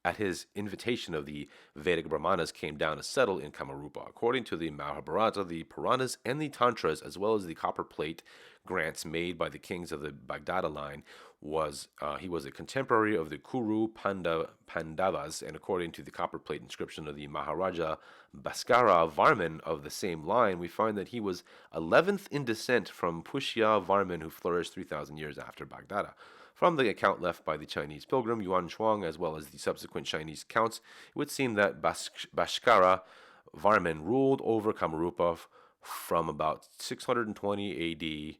at his invitation of the Vedic Brahmanas, came down to settle in Kamarupa. According to the Mahabharata, the Puranas, and the Tantras, as well as the copper plate grants made by the kings of the Bagdada line, he was a contemporary of the Kuru Pandavas, and according to the copper plate inscription of the Maharaja Bhaskara Varman of the same line, we find that he was 11th in descent from Pushya Varman, who flourished 3,000 years after Bagdada. From the account left by the Chinese pilgrim Yuan Shuang, as well as the subsequent Chinese accounts, it would seem that Bhaskara Varman ruled over Kamarupa from about 620 AD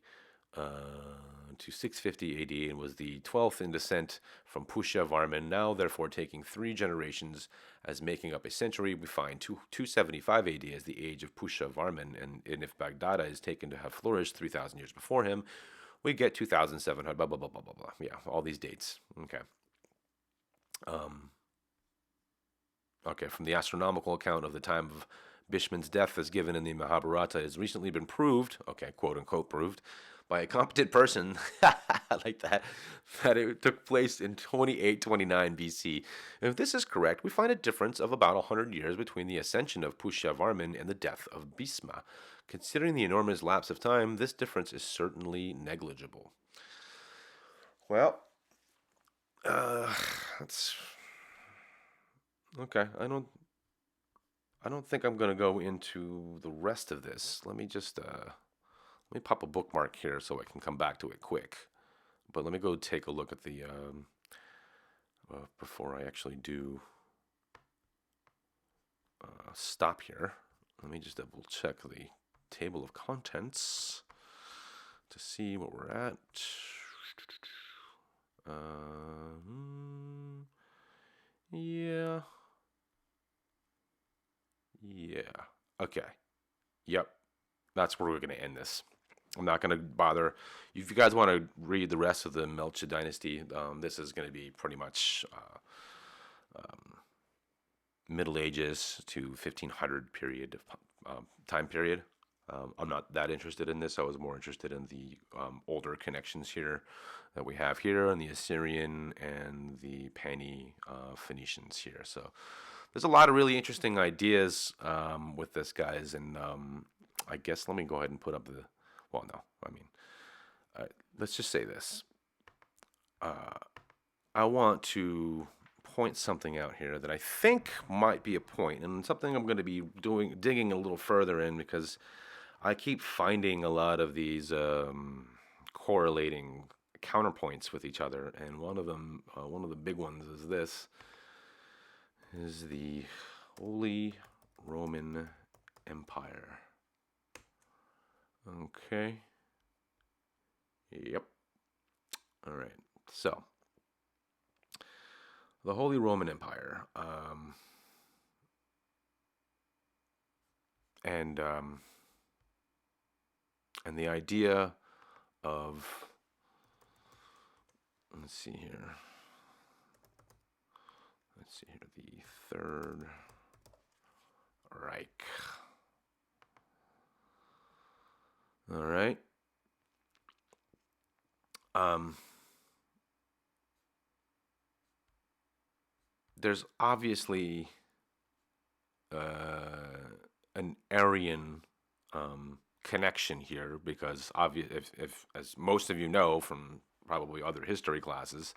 to 650 AD, and was the 12th in descent from Pushya Varman, now therefore taking 3 generations as making up a century. We find 275 AD as the age of Pushya Varman, and if Bagdada is taken to have flourished 3,000 years before him, we get 2,700, blah, blah, blah, blah, blah, blah. Yeah, all these dates. Okay. Okay, from the astronomical account of the time of Bhishman's death as given in the Mahabharata, has recently been proved, okay, quote unquote proved, by a competent person, I like that it took place in 2829 BC. And if this is correct, we find a difference of about 100 years between the ascension of Pushya Varman and the death of Bhisma. Considering the enormous lapse of time, this difference is certainly negligible. Well, that's okay. I don't think I'm gonna go into the rest of this. Let me pop a bookmark here so I can come back to it quick. But let me go take a look at the before I actually do stop here. Let me just double check the table of contents to see what we're at. Yeah. Okay. Yep. That's where we're going to end this. I'm not going to bother. If you guys want to read the rest of the Melcha dynasty, this is going to be pretty much Middle Ages to 1500 period time period. I'm not that interested in this. I was more interested in the older connections here that we have here, and the Assyrian and the Pani Phoenicians here. So there's a lot of really interesting ideas with this, guys. And I guess let me go ahead and put up the. Well, no, I mean, let's just say this. I want to point something out here that I think might be a point, and something I'm going to be digging a little further in, because I keep finding a lot of these correlating counterpoints with each other, and one of them, one of the big ones, is this: is the Holy Roman Empire. Okay. Yep. All right. So, the Holy Roman Empire, and and the idea of, let's see here. Let's see here. The Third Reich. All right. Um, there's obviously an Aryan connection here because if as most of you know from probably other history classes,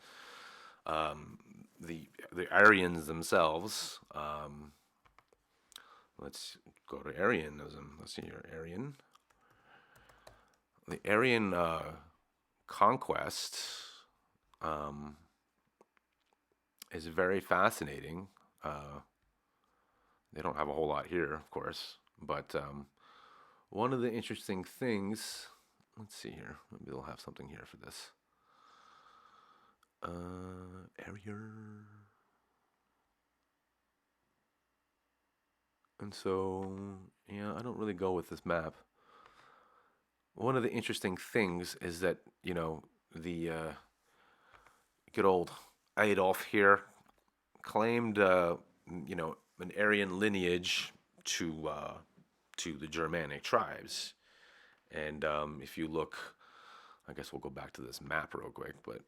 the Aryans themselves. Let's go to Aryanism. Let's see here, Aryan. The Aryan conquest is very fascinating. They don't have a whole lot here, of course, but one of the interesting things. Let's see here. Maybe they'll have something here for this. Area. And so, yeah, I don't really go with this map. One of the interesting things is that, the good old Adolf here claimed, an Aryan lineage to the Germanic tribes. And if you look, I guess we'll go back to this map real quick, but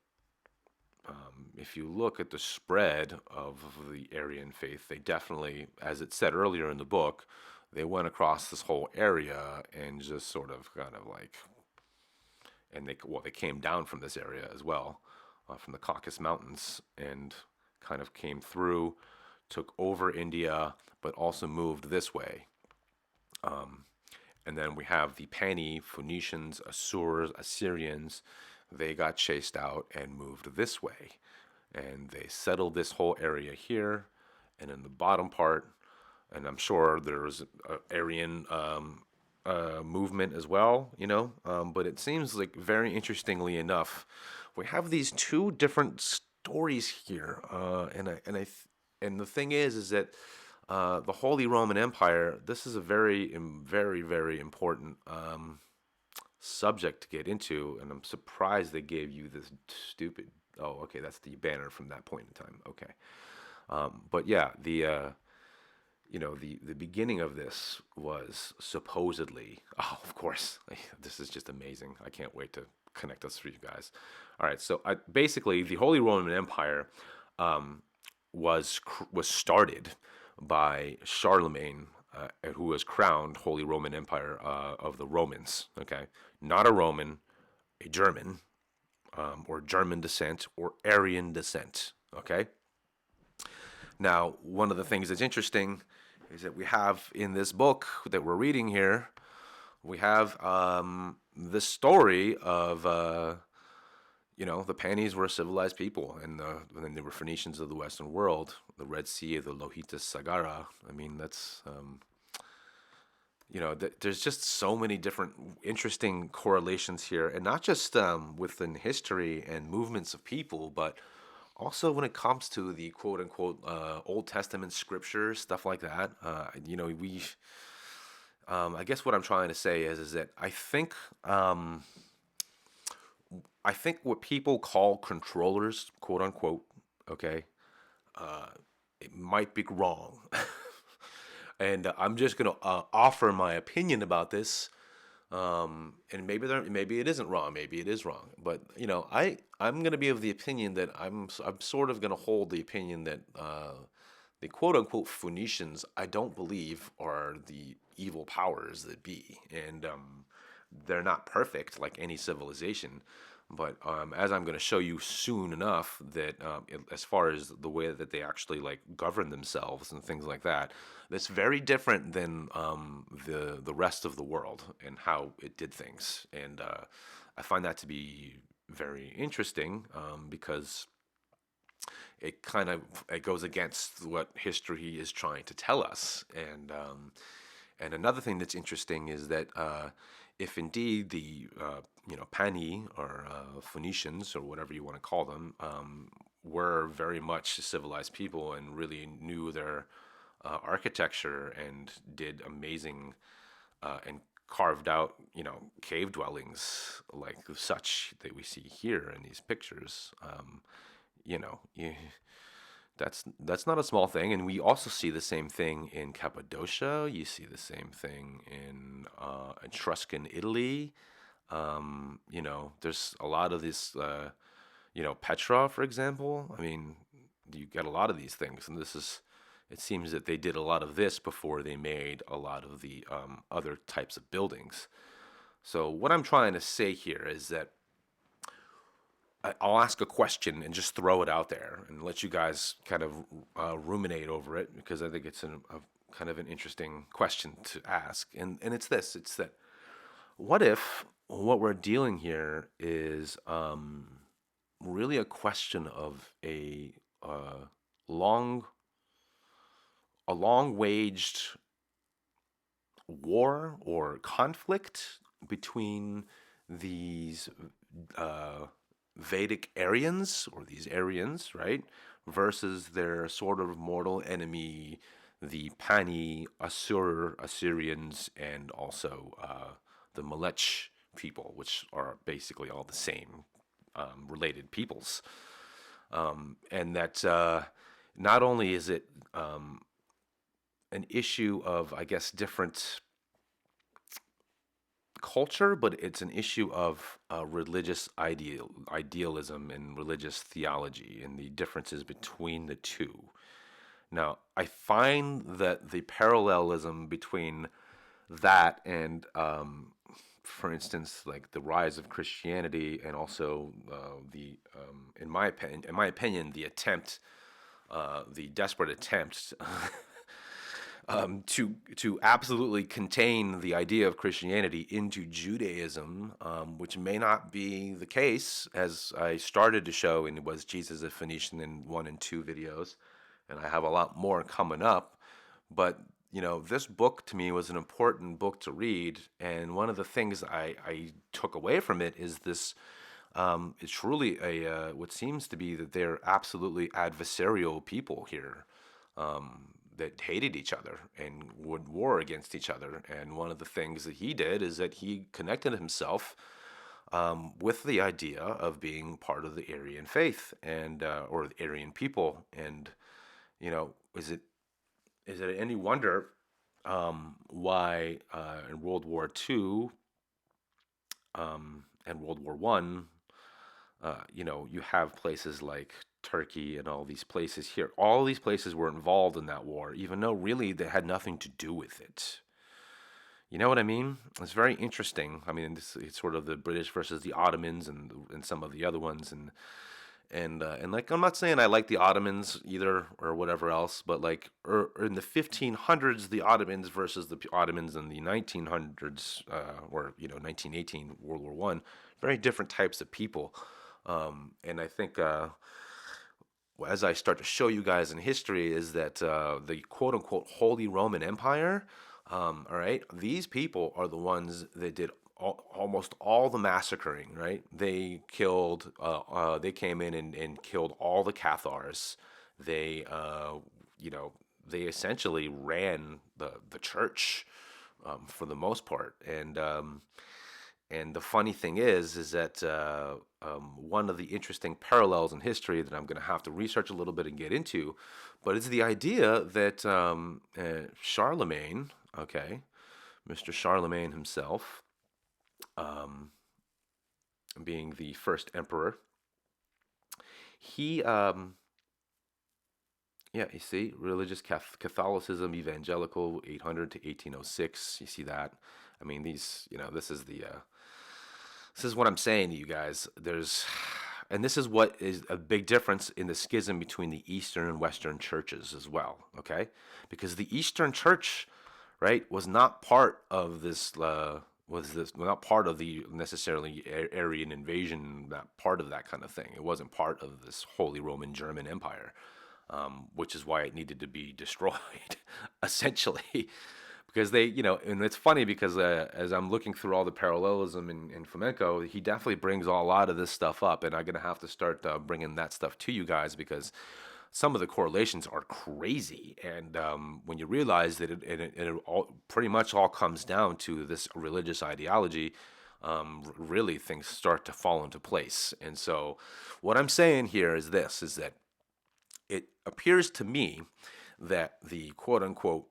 if you look at the spread of the Aryan faith, they definitely, as it said earlier in the book, they went across this whole area and just sort of kind of like, and they came down from this area as well, from the Caucasus Mountains, and kind of came through, took over India, but also moved this way. And then we have the Pani, Phoenicians, Assyrians. They got chased out and moved this way. And they settled this whole area here. And in the bottom part, and I'm sure there was an Aryan movement as well, but it seems like, very interestingly enough, we have these two different stories here. And the thing is that the Holy Roman Empire, this is a very, very, very important subject to get into, and I'm surprised they gave you this stupid. Oh, okay, that's the banner from that point in time. Okay, but yeah, the beginning of this was supposedly. Oh, of course, this is just amazing. I can't wait to connect us for you guys. All right, so basically, the Holy Roman Empire was started by Charlemagne, who was crowned Holy Roman Empire of the Romans. Okay, not a Roman, a German, or German descent, or Aryan descent. Okay. Now, one of the things that's interesting is that we have in this book that we're reading here, we have the story of the Panis were a civilized people, and then they were Phoenicians of the Western world, the Red Sea, the Lohitas Sagara. I mean, that's there's just so many different interesting correlations here, and not just within history and movements of people, but also when it comes to the quote unquote Old Testament scriptures, stuff like that. We. I guess what I'm trying to say is that I think what people call controllers, quote unquote, okay, it might be wrong. And I'm just going to offer my opinion about this. And maybe it isn't wrong, maybe it is wrong. But I'm going to be of the opinion that I'm sort of going to hold the opinion that the quote unquote Phoenicians, I don't believe, are the evil powers that be, and they're not perfect like any civilization. But as I'm going to show you soon enough, that as far as the way that they actually like govern themselves and things like that, that's very different than the rest of the world and how it did things. And I find that to be very interesting because it goes against what history is trying to tell us. And another thing that's interesting is that if indeed the Pani or Phoenicians or whatever you want to call them were very much civilized people and really knew their architecture and did amazing and carved out cave dwellings like such that we see here in these pictures, you know you, that's not a small thing. And we also see the same thing in Cappadocia. You see the same thing in Etruscan Italy. There's a lot of this, Petra, for example. I mean, you get a lot of these things, and it seems that they did a lot of this before they made a lot of the other types of buildings. So what I'm trying to say here is that I'll ask a question and just throw it out there and let you guys kind of ruminate over it, because I think it's a kind of an interesting question to ask. And it's this: it's that what if what we're dealing here is really a question of uh, long a long waged war or conflict between these uh, Vedic Aryans, or these Aryans, right, versus their sort of mortal enemy, the Pani Assyrians, and also the Malech people, which are basically all the same related peoples. And that not only is it an issue of, I guess, different culture, but it's an issue of religious idealism and religious theology and the differences between the two. Now, I find that the parallelism between that and, for instance, like the rise of Christianity, and also in my opinion, the desperate attempt to absolutely contain the idea of Christianity into Judaism, which may not be the case, as I started to show, and it was Jesus a Phoenician in 1 and 2 videos, and I have a lot more coming up. But this book to me was an important book to read, and one of the things I took away from it is this. It's truly what seems to be that they're absolutely adversarial people here, that hated each other and would war against each other. And one of the things that he did is that he connected himself with the idea of being part of the Aryan faith, and or the Aryan people. And is it any wonder why in World War II and World War One, you have places like Turkey and all these places here. All these places were involved in that war, even though really they had nothing to do with it. You know what I mean? It's very interesting. I mean, it's sort of the British versus the Ottomans, and some of the other ones, and like, I'm not saying I like the Ottomans either or whatever else, but like in the 1500s, the Ottomans versus the Ottomans in the 1900s, or 1918 World War One, very different types of people. And I think as I start to show you guys in history, is that the quote unquote Holy Roman Empire, all right, these people are the ones that did almost all the massacring, right? They came in and killed all the Cathars. They, they essentially ran the church for the most part. And the funny thing is that one of the interesting parallels in history that I'm going to have to research a little bit and get into, but it's the idea that Charlemagne, okay, Mr. Charlemagne himself, being the first emperor, he, yeah, you see, religious Catholicism, evangelical, 800 to 1806. You see that? I mean, this is This is what I'm saying to you guys. And this is what is a big difference in the schism between the Eastern and Western churches as well. Okay, because the Eastern Church, right, was not part of this. Was this not part of the necessarily Aryan invasion? That part of that kind of thing. It wasn't part of this Holy Roman German Empire, which is why it needed to be destroyed, essentially because they, and it's funny because as I'm looking through all the parallelism in Flamenco, he definitely brings a lot of this stuff up, and I'm gonna have to start bringing that stuff to you guys because some of the correlations are crazy, and when you realize that it all pretty much all comes down to this religious ideology. Really, things start to fall into place, and so what I'm saying here is this: is that it appears to me that the quote unquote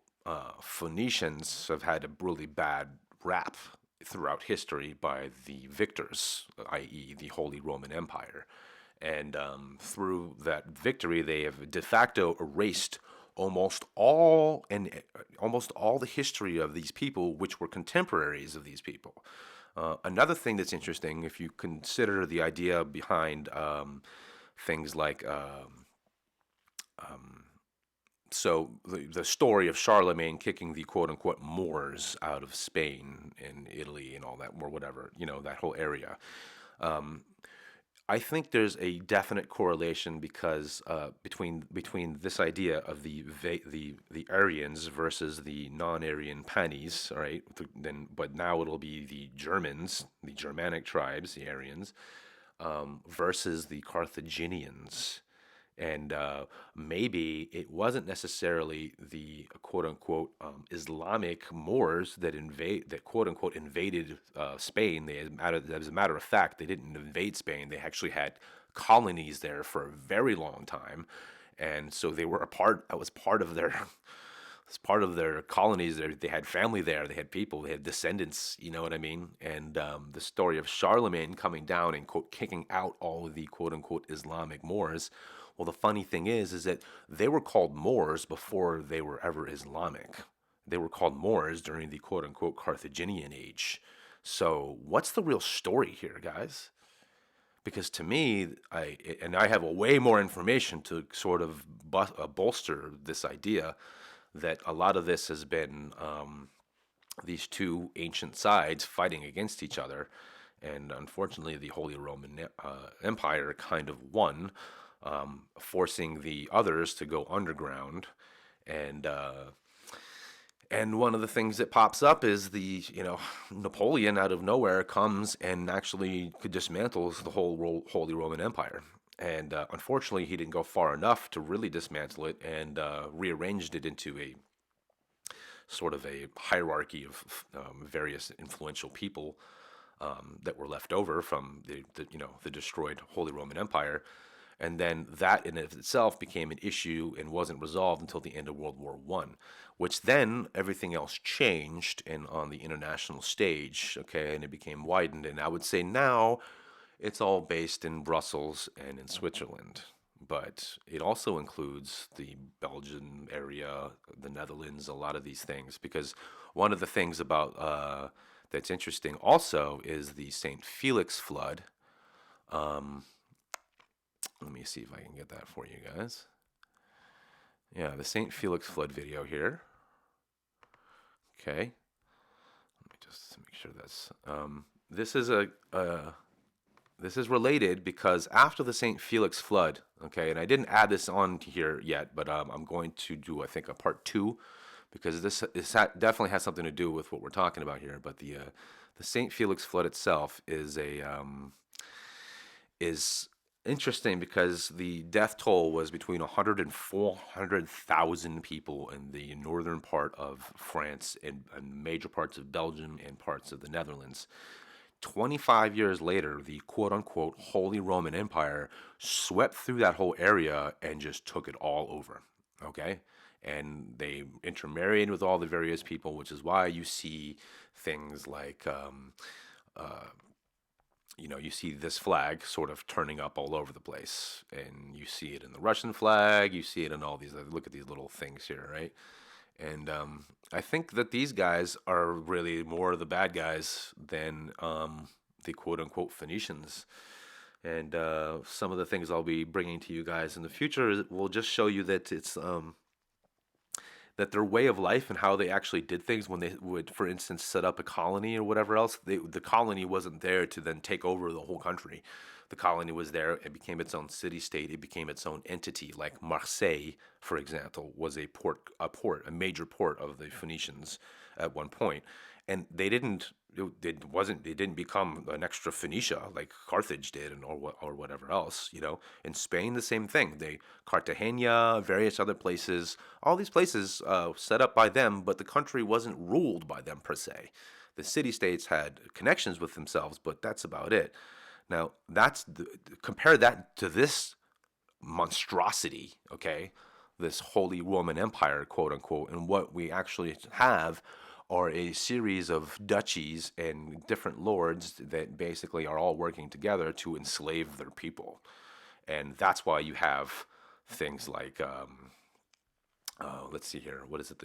Phoenicians have had a really bad rap throughout history by the victors, i.e., the Holy Roman Empire. And through that victory, they have de facto erased almost all the history of these people, which were contemporaries of these people. Another thing that's interesting, if you consider the idea behind things like so the story of Charlemagne kicking the quote unquote Moors out of Spain and Italy and all that, or whatever, that whole area. Um, I think there's a definite correlation because between this idea of the Aryans versus the non-Aryan Panis, all right. But now it'll be the Germans, the Germanic tribes, the Aryans, versus the Carthaginians. And maybe it wasn't necessarily the quote unquote Islamic Moors that quote unquote invaded Spain. As a matter of fact, they didn't invade Spain. They actually had colonies there for a very long time, and so they were a part. That was part of their. As part of their colonies, they had family there, they had people, they had descendants, you know what I mean? And the story of Charlemagne coming down and, quote, kicking out all of the, quote unquote, Islamic Moors. Well, the funny thing is that they were called Moors before they were ever Islamic. They were called Moors during the, quote unquote, Carthaginian age. So, what's the real story here, guys? Because to me, I have a way more information to sort of bolster this idea that a lot of this has been these two ancient sides fighting against each other, and unfortunately, the Holy Roman Empire kind of won, forcing the others to go underground, and one of the things that pops up is Napoleon out of nowhere comes and actually dismantles the whole Holy Roman Empire. And unfortunately, he didn't go far enough to really dismantle it and rearranged it into a sort of a hierarchy of various influential people that were left over from the destroyed Holy Roman Empire. And then that in itself became an issue and wasn't resolved until the end of World War One, which then everything else changed and on the international stage, okay, and it became widened. And I would say now it's all based in Brussels and in Switzerland, but it also includes the Belgian area, the Netherlands, a lot of these things. Because one of the things about that's interesting also is the St. Felix Flood. Um, Let me see if I can get that for you guys. Yeah, the St. Felix Flood video here. Okay. Let me just make sure that's. This is this is related because after the St. Felix Flood, okay, and I didn't add this on here yet, but I'm going to do, I think, a part two because definitely has something to do with what we're talking about here. But the St. Felix Flood itself is interesting because the death toll was between 100 and 400,000 people in the northern part of France and major parts of Belgium and parts of the Netherlands. 25 years later, the quote unquote Holy Roman Empire swept through that whole area and just took it all over. Okay? And they intermarried with all the various people, which is why you see things like you see this flag sort of turning up all over the place. And you see it in the Russian flag, you see it in all these, look at these little things here, right? And I think that these guys are really more the bad guys the quote unquote Phoenicians. And some of the things I'll be bringing to you guys in the future will just show you that it's that their way of life and how they actually did things when they would, for instance, set up a colony or whatever else, the colony wasn't there to then take over the whole country. The colony was there. It became its own city state. It became its own entity. Like Marseille, for example, was a major port of the Phoenicians at one point, and they didn't. It wasn't. They didn't become an extra Phoenicia like Carthage did, or whatever else. In Spain, the same thing. They Cartagena, various other places, all these places set up by them, but the country wasn't ruled by them per se. The city states had connections with themselves, but that's about it. Now, compare that to this monstrosity, okay? This Holy Roman Empire, quote unquote, and what we actually have are a series of duchies and different lords that basically are all working together to enslave their people. And that's why you have things like, let's see here, what is it?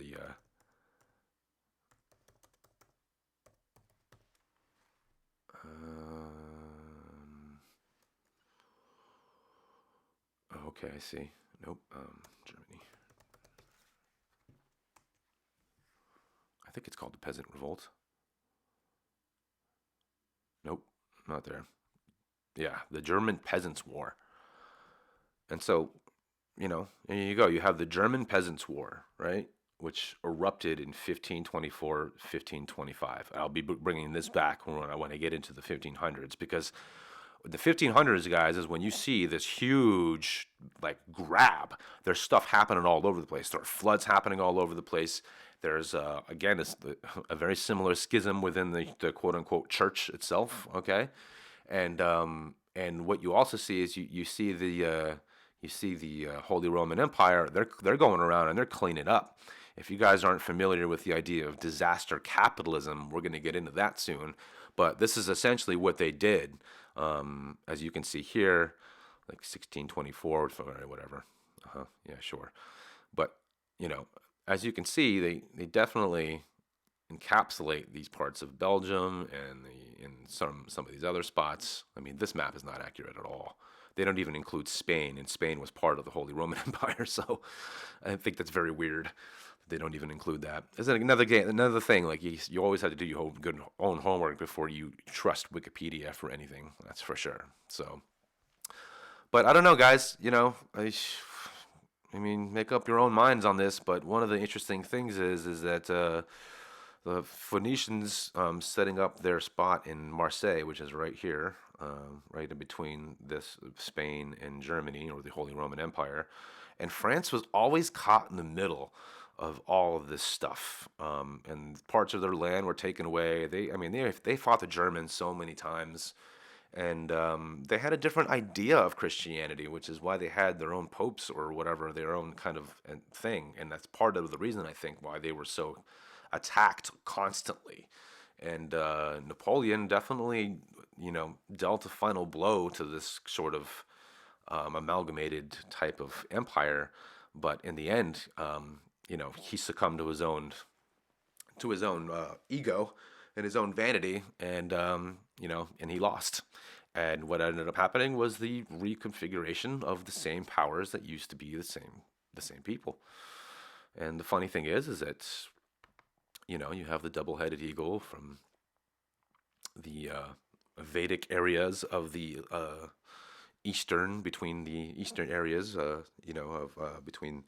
Okay, I see. Nope, Germany. I think it's called the Peasant Revolt. Nope, not there. Yeah, the German Peasants War. And so, there you go. You have the German Peasants War, right? Which erupted in 1524, 1525. I'll be bringing this back when I get into the 1500s, because the 1500s, guys, is when you see this huge like grab. There's stuff happening all over the place. There are floods happening all over the place. There's again a very similar schism within the quote unquote church itself. Okay, and what you also see is you see the Holy Roman Empire. They're going around and they're cleaning up. If you guys aren't familiar with the idea of disaster capitalism, we're going to get into that soon. But this is essentially what they did. As you can see here, like 1624, whatever. Yeah, sure. But, as you can see, they definitely encapsulate these parts of Belgium and in some of these other spots. I mean, this map is not accurate at all. They don't even include Spain, and Spain was part of the Holy Roman Empire, so I think that's very weird. They don't even include that. There's another thing. Like you always have to do your own homework before you trust Wikipedia for anything. That's for sure. So, but I don't know, guys. I mean, make up your own minds on this. But one of the interesting things is that the Phoenicians setting up their spot in Marseille, which is right here, right in between this Spain and Germany, or the Holy Roman Empire, and France was always caught in the middle of all of this stuff, and parts of their land were taken away. They fought the Germans so many times, and they had a different idea of Christianity, which is why they had their own popes or whatever, their own kind of thing, and that's part of the reason I think why they were so attacked constantly. And Napoleon definitely, dealt a final blow to this sort of amalgamated type of empire, but in the end, he succumbed to his own ego and his own vanity, and he lost. And what ended up happening was the reconfiguration of the same powers that used to be the same people. And the funny thing is that you have the double-headed eagle from the Vedic areas of the between the eastern areas, between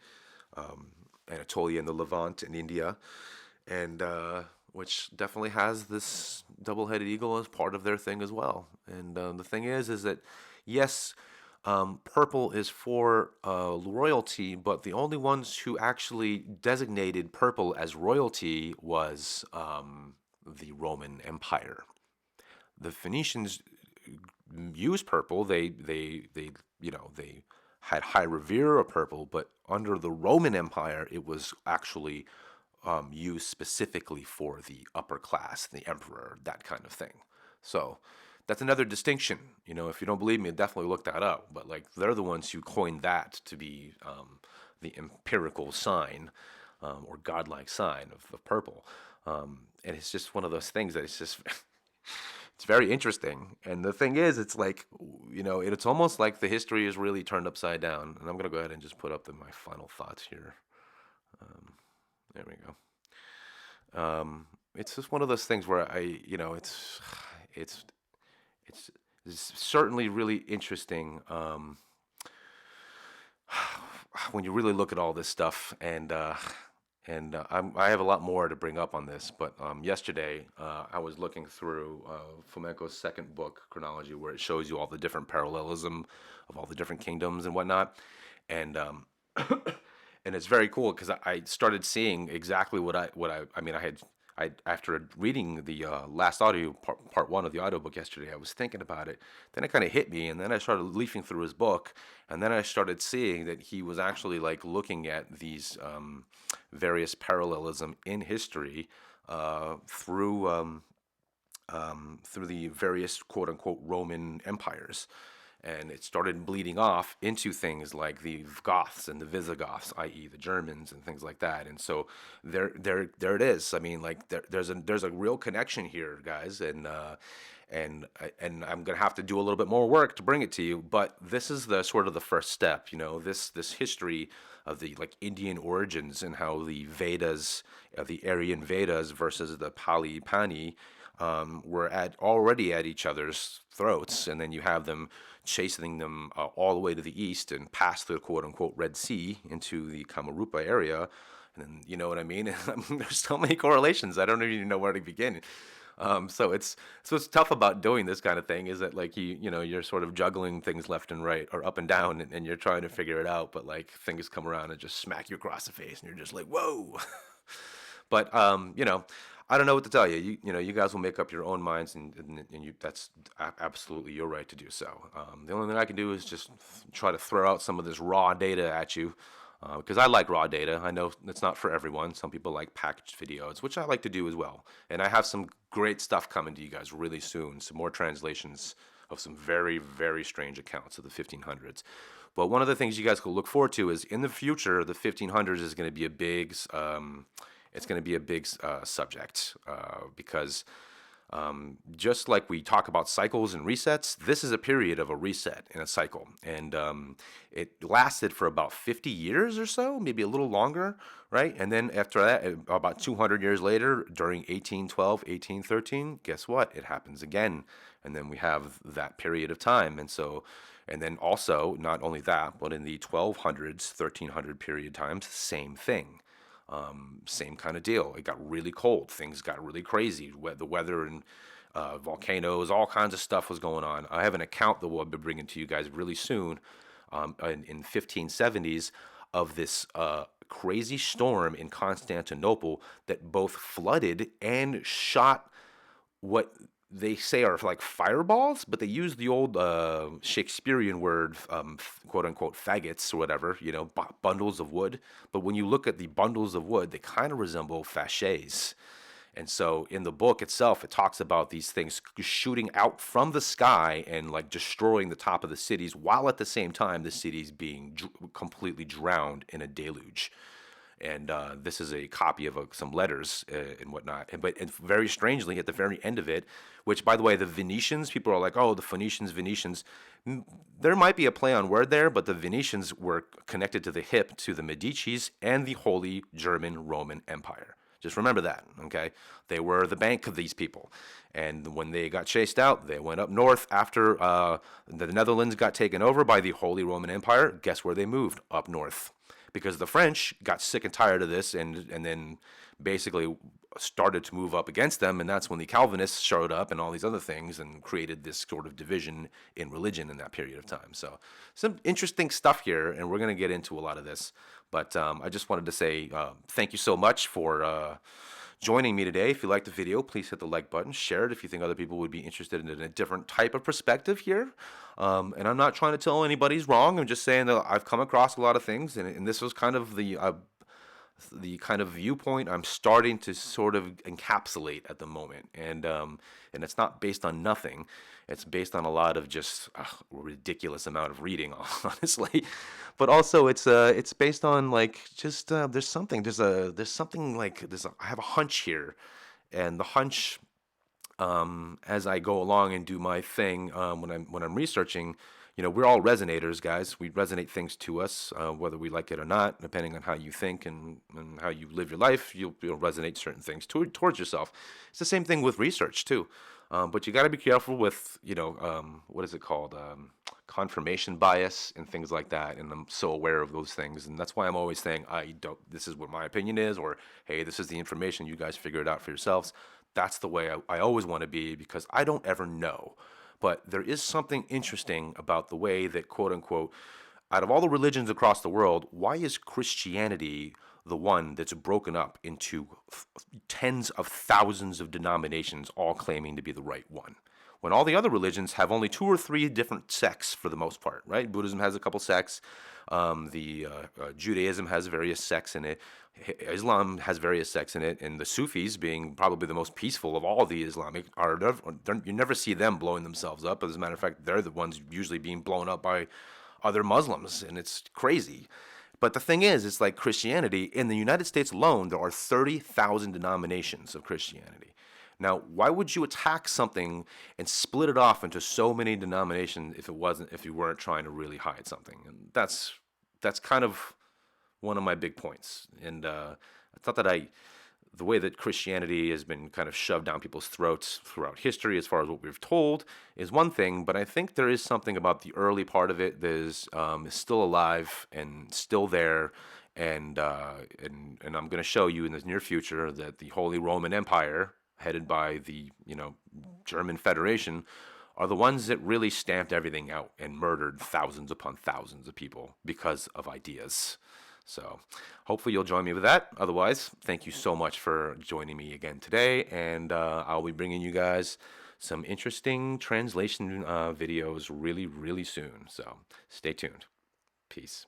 Anatolia and the Levant and India, and which definitely has this double-headed eagle as part of their thing as well. And the thing is that yes, purple is for royalty, but the only ones who actually designated purple as royalty was the Roman Empire. The Phoenicians used purple. They had high revere of purple, but under the Roman Empire, it was actually used specifically for the upper class, the emperor, that kind of thing. So that's another distinction. If you don't believe me, definitely look that up. But like they're the ones who coined that to be the empirical sign or godlike sign of purple. And it's just one of those things that it's just it's very interesting. And the thing is, it's like, it's almost like the history is really turned upside down. And I'm gonna go ahead and just put up my final thoughts here. Um, there we go. It's just one of those things where it's it's, it's certainly really interesting. When you really look at all this stuff, I have a lot more to bring up on this, but yesterday I was looking through Flamenco's second book, Chronology, where it shows you all the different parallelism of all the different kingdoms and whatnot, and and it's very cool because I started seeing exactly I mean I after reading the last audio part one of the audiobook yesterday, I was thinking about it. Then it kind of hit me, and then I started leafing through his book, and then I started seeing that he was actually like looking at these various parallelism in history through the various quote unquote Roman empires. And it started bleeding off into things like the Goths and the Visigoths, i.e., the Germans and things like that. And so there it is. I mean, like there's a real connection here, guys, and I'm gonna have to do a little bit more work to bring it to you. But this is the sort of the first step, this history of the like Indian origins and how the Vedas, the Aryan Vedas versus the Pali Pani, were already at each other's throats, and then you have them chasing them all the way to the east and past the quote unquote Red Sea into the Kamarupa area. And then, you know what I mean? There's so many correlations. I don't even know where to begin. So it's tough about doing this kind of thing is that like you're sort of juggling things left and right or up and down, and you're trying to figure it out, but like things come around and just smack you across the face and you're just like, whoa. But I don't know what to tell you. You guys will make up your own minds, and that's absolutely your right to do so. The only thing I can do is just try to throw out some of this raw data at you, because I like raw data. I know it's not for everyone. Some people like packaged videos, which I like to do as well. And I have some great stuff coming to you guys really soon. Some more translations of some very, very strange accounts of the 1500s. But one of the things you guys can look forward to is in the future, the 1500s is going to be a big subject, because just like we talk about cycles and resets, this is a period of a reset in a cycle. And it lasted for about 50 years or so, maybe a little longer, right? And then after that, about 200 years later, during 1812, 1813, guess what? It happens again. And then we have that period of time. And then also, not only that, but in the 1200s, 1300 period times, same thing. Same kind of deal. It got really cold. Things got really crazy. The weather and volcanoes, all kinds of stuff was going on. I have an account that we'll be bringing to you guys really soon, in 1570s, of this crazy storm in Constantinople that both flooded and shot what they say are like fireballs, but they use the old Shakespearean word, quote unquote, faggots or whatever, bundles of wood. But when you look at the bundles of wood, they kind of resemble facets. And so in the book itself, it talks about these things shooting out from the sky and like destroying the top of the cities, while at the same time the cities being completely drowned in a deluge. And this is a copy of some letters and whatnot. But very strangely, at the very end of it, which, by the way, the Venetians, people are like, oh, the Venetians. There might be a play on word there, but the Venetians were connected to the hip to the Medicis and the Holy German Roman Empire. Just remember that, okay? They were the bank of these people. And when they got chased out, they went up north after the Netherlands got taken over by the Holy Roman Empire. Guess where they moved? Up north. Because the French got sick and tired of this and then basically started to move up against them. And that's when the Calvinists showed up and all these other things and created this sort of division in religion in that period of time. So some interesting stuff here, and we're going to get into a lot of this. But I just wanted to say thank you so much for joining me today. If you liked the video, please hit the like button. Share it if you think other people would be interested in a different type of perspective here. And I'm not trying to tell anybody's wrong. I'm just saying that I've come across a lot of things, and this was kind of the kind of viewpoint I'm starting to sort of encapsulate at the moment. And it's not based on nothing. It's based on a lot of just a ridiculous amount of reading, honestly. But also it's based on like just there's something like I have a hunch here, and the hunch as I go along and do my thing, when I'm researching, we're all resonators, guys. We resonate things to us, whether we like it or not, depending on how you think and how you live your life. You'll resonate certain things towards yourself. It's the same thing with research too. But you got to be careful with, what is it called? Confirmation bias and things like that. And I'm so aware of those things. And that's why I'm always saying, this is what my opinion is, or, hey, this is the information. You guys figure it out for yourselves. That's the way I always want to be, because I don't ever know. But there is something interesting about the way that, quote unquote, out of all the religions across the world, why is Christianity the one that's broken up into tens of thousands of denominations, all claiming to be the right one? When all the other religions have only 2 or 3 different sects for the most part, right? Buddhism has a couple sects. The Judaism has various sects in it. Islam has various sects in it, and the Sufis, being probably the most peaceful of all the Islamic, you never see them blowing themselves up. As a matter of fact, they're the ones usually being blown up by other Muslims, and it's crazy. But the thing is, it's like Christianity. In the United States alone, there are 30,000 denominations of Christianity. Now, why would you attack something and split it off into so many denominations if you weren't trying to really hide something? And that's kind of one of my big points. And I thought that the way that Christianity has been kind of shoved down people's throats throughout history, as far as what we've told, is one thing. But I think there is something about the early part of it that is still alive and still there. And I'm going to show you in the near future that the Holy Roman Empire, headed by the German Federation, are the ones that really stamped everything out and murdered thousands upon thousands of people because of ideas. So hopefully you'll join me with that. Otherwise, thank you so much for joining me again today, and I'll be bringing you guys some interesting translation videos really, really soon. So stay tuned. Peace.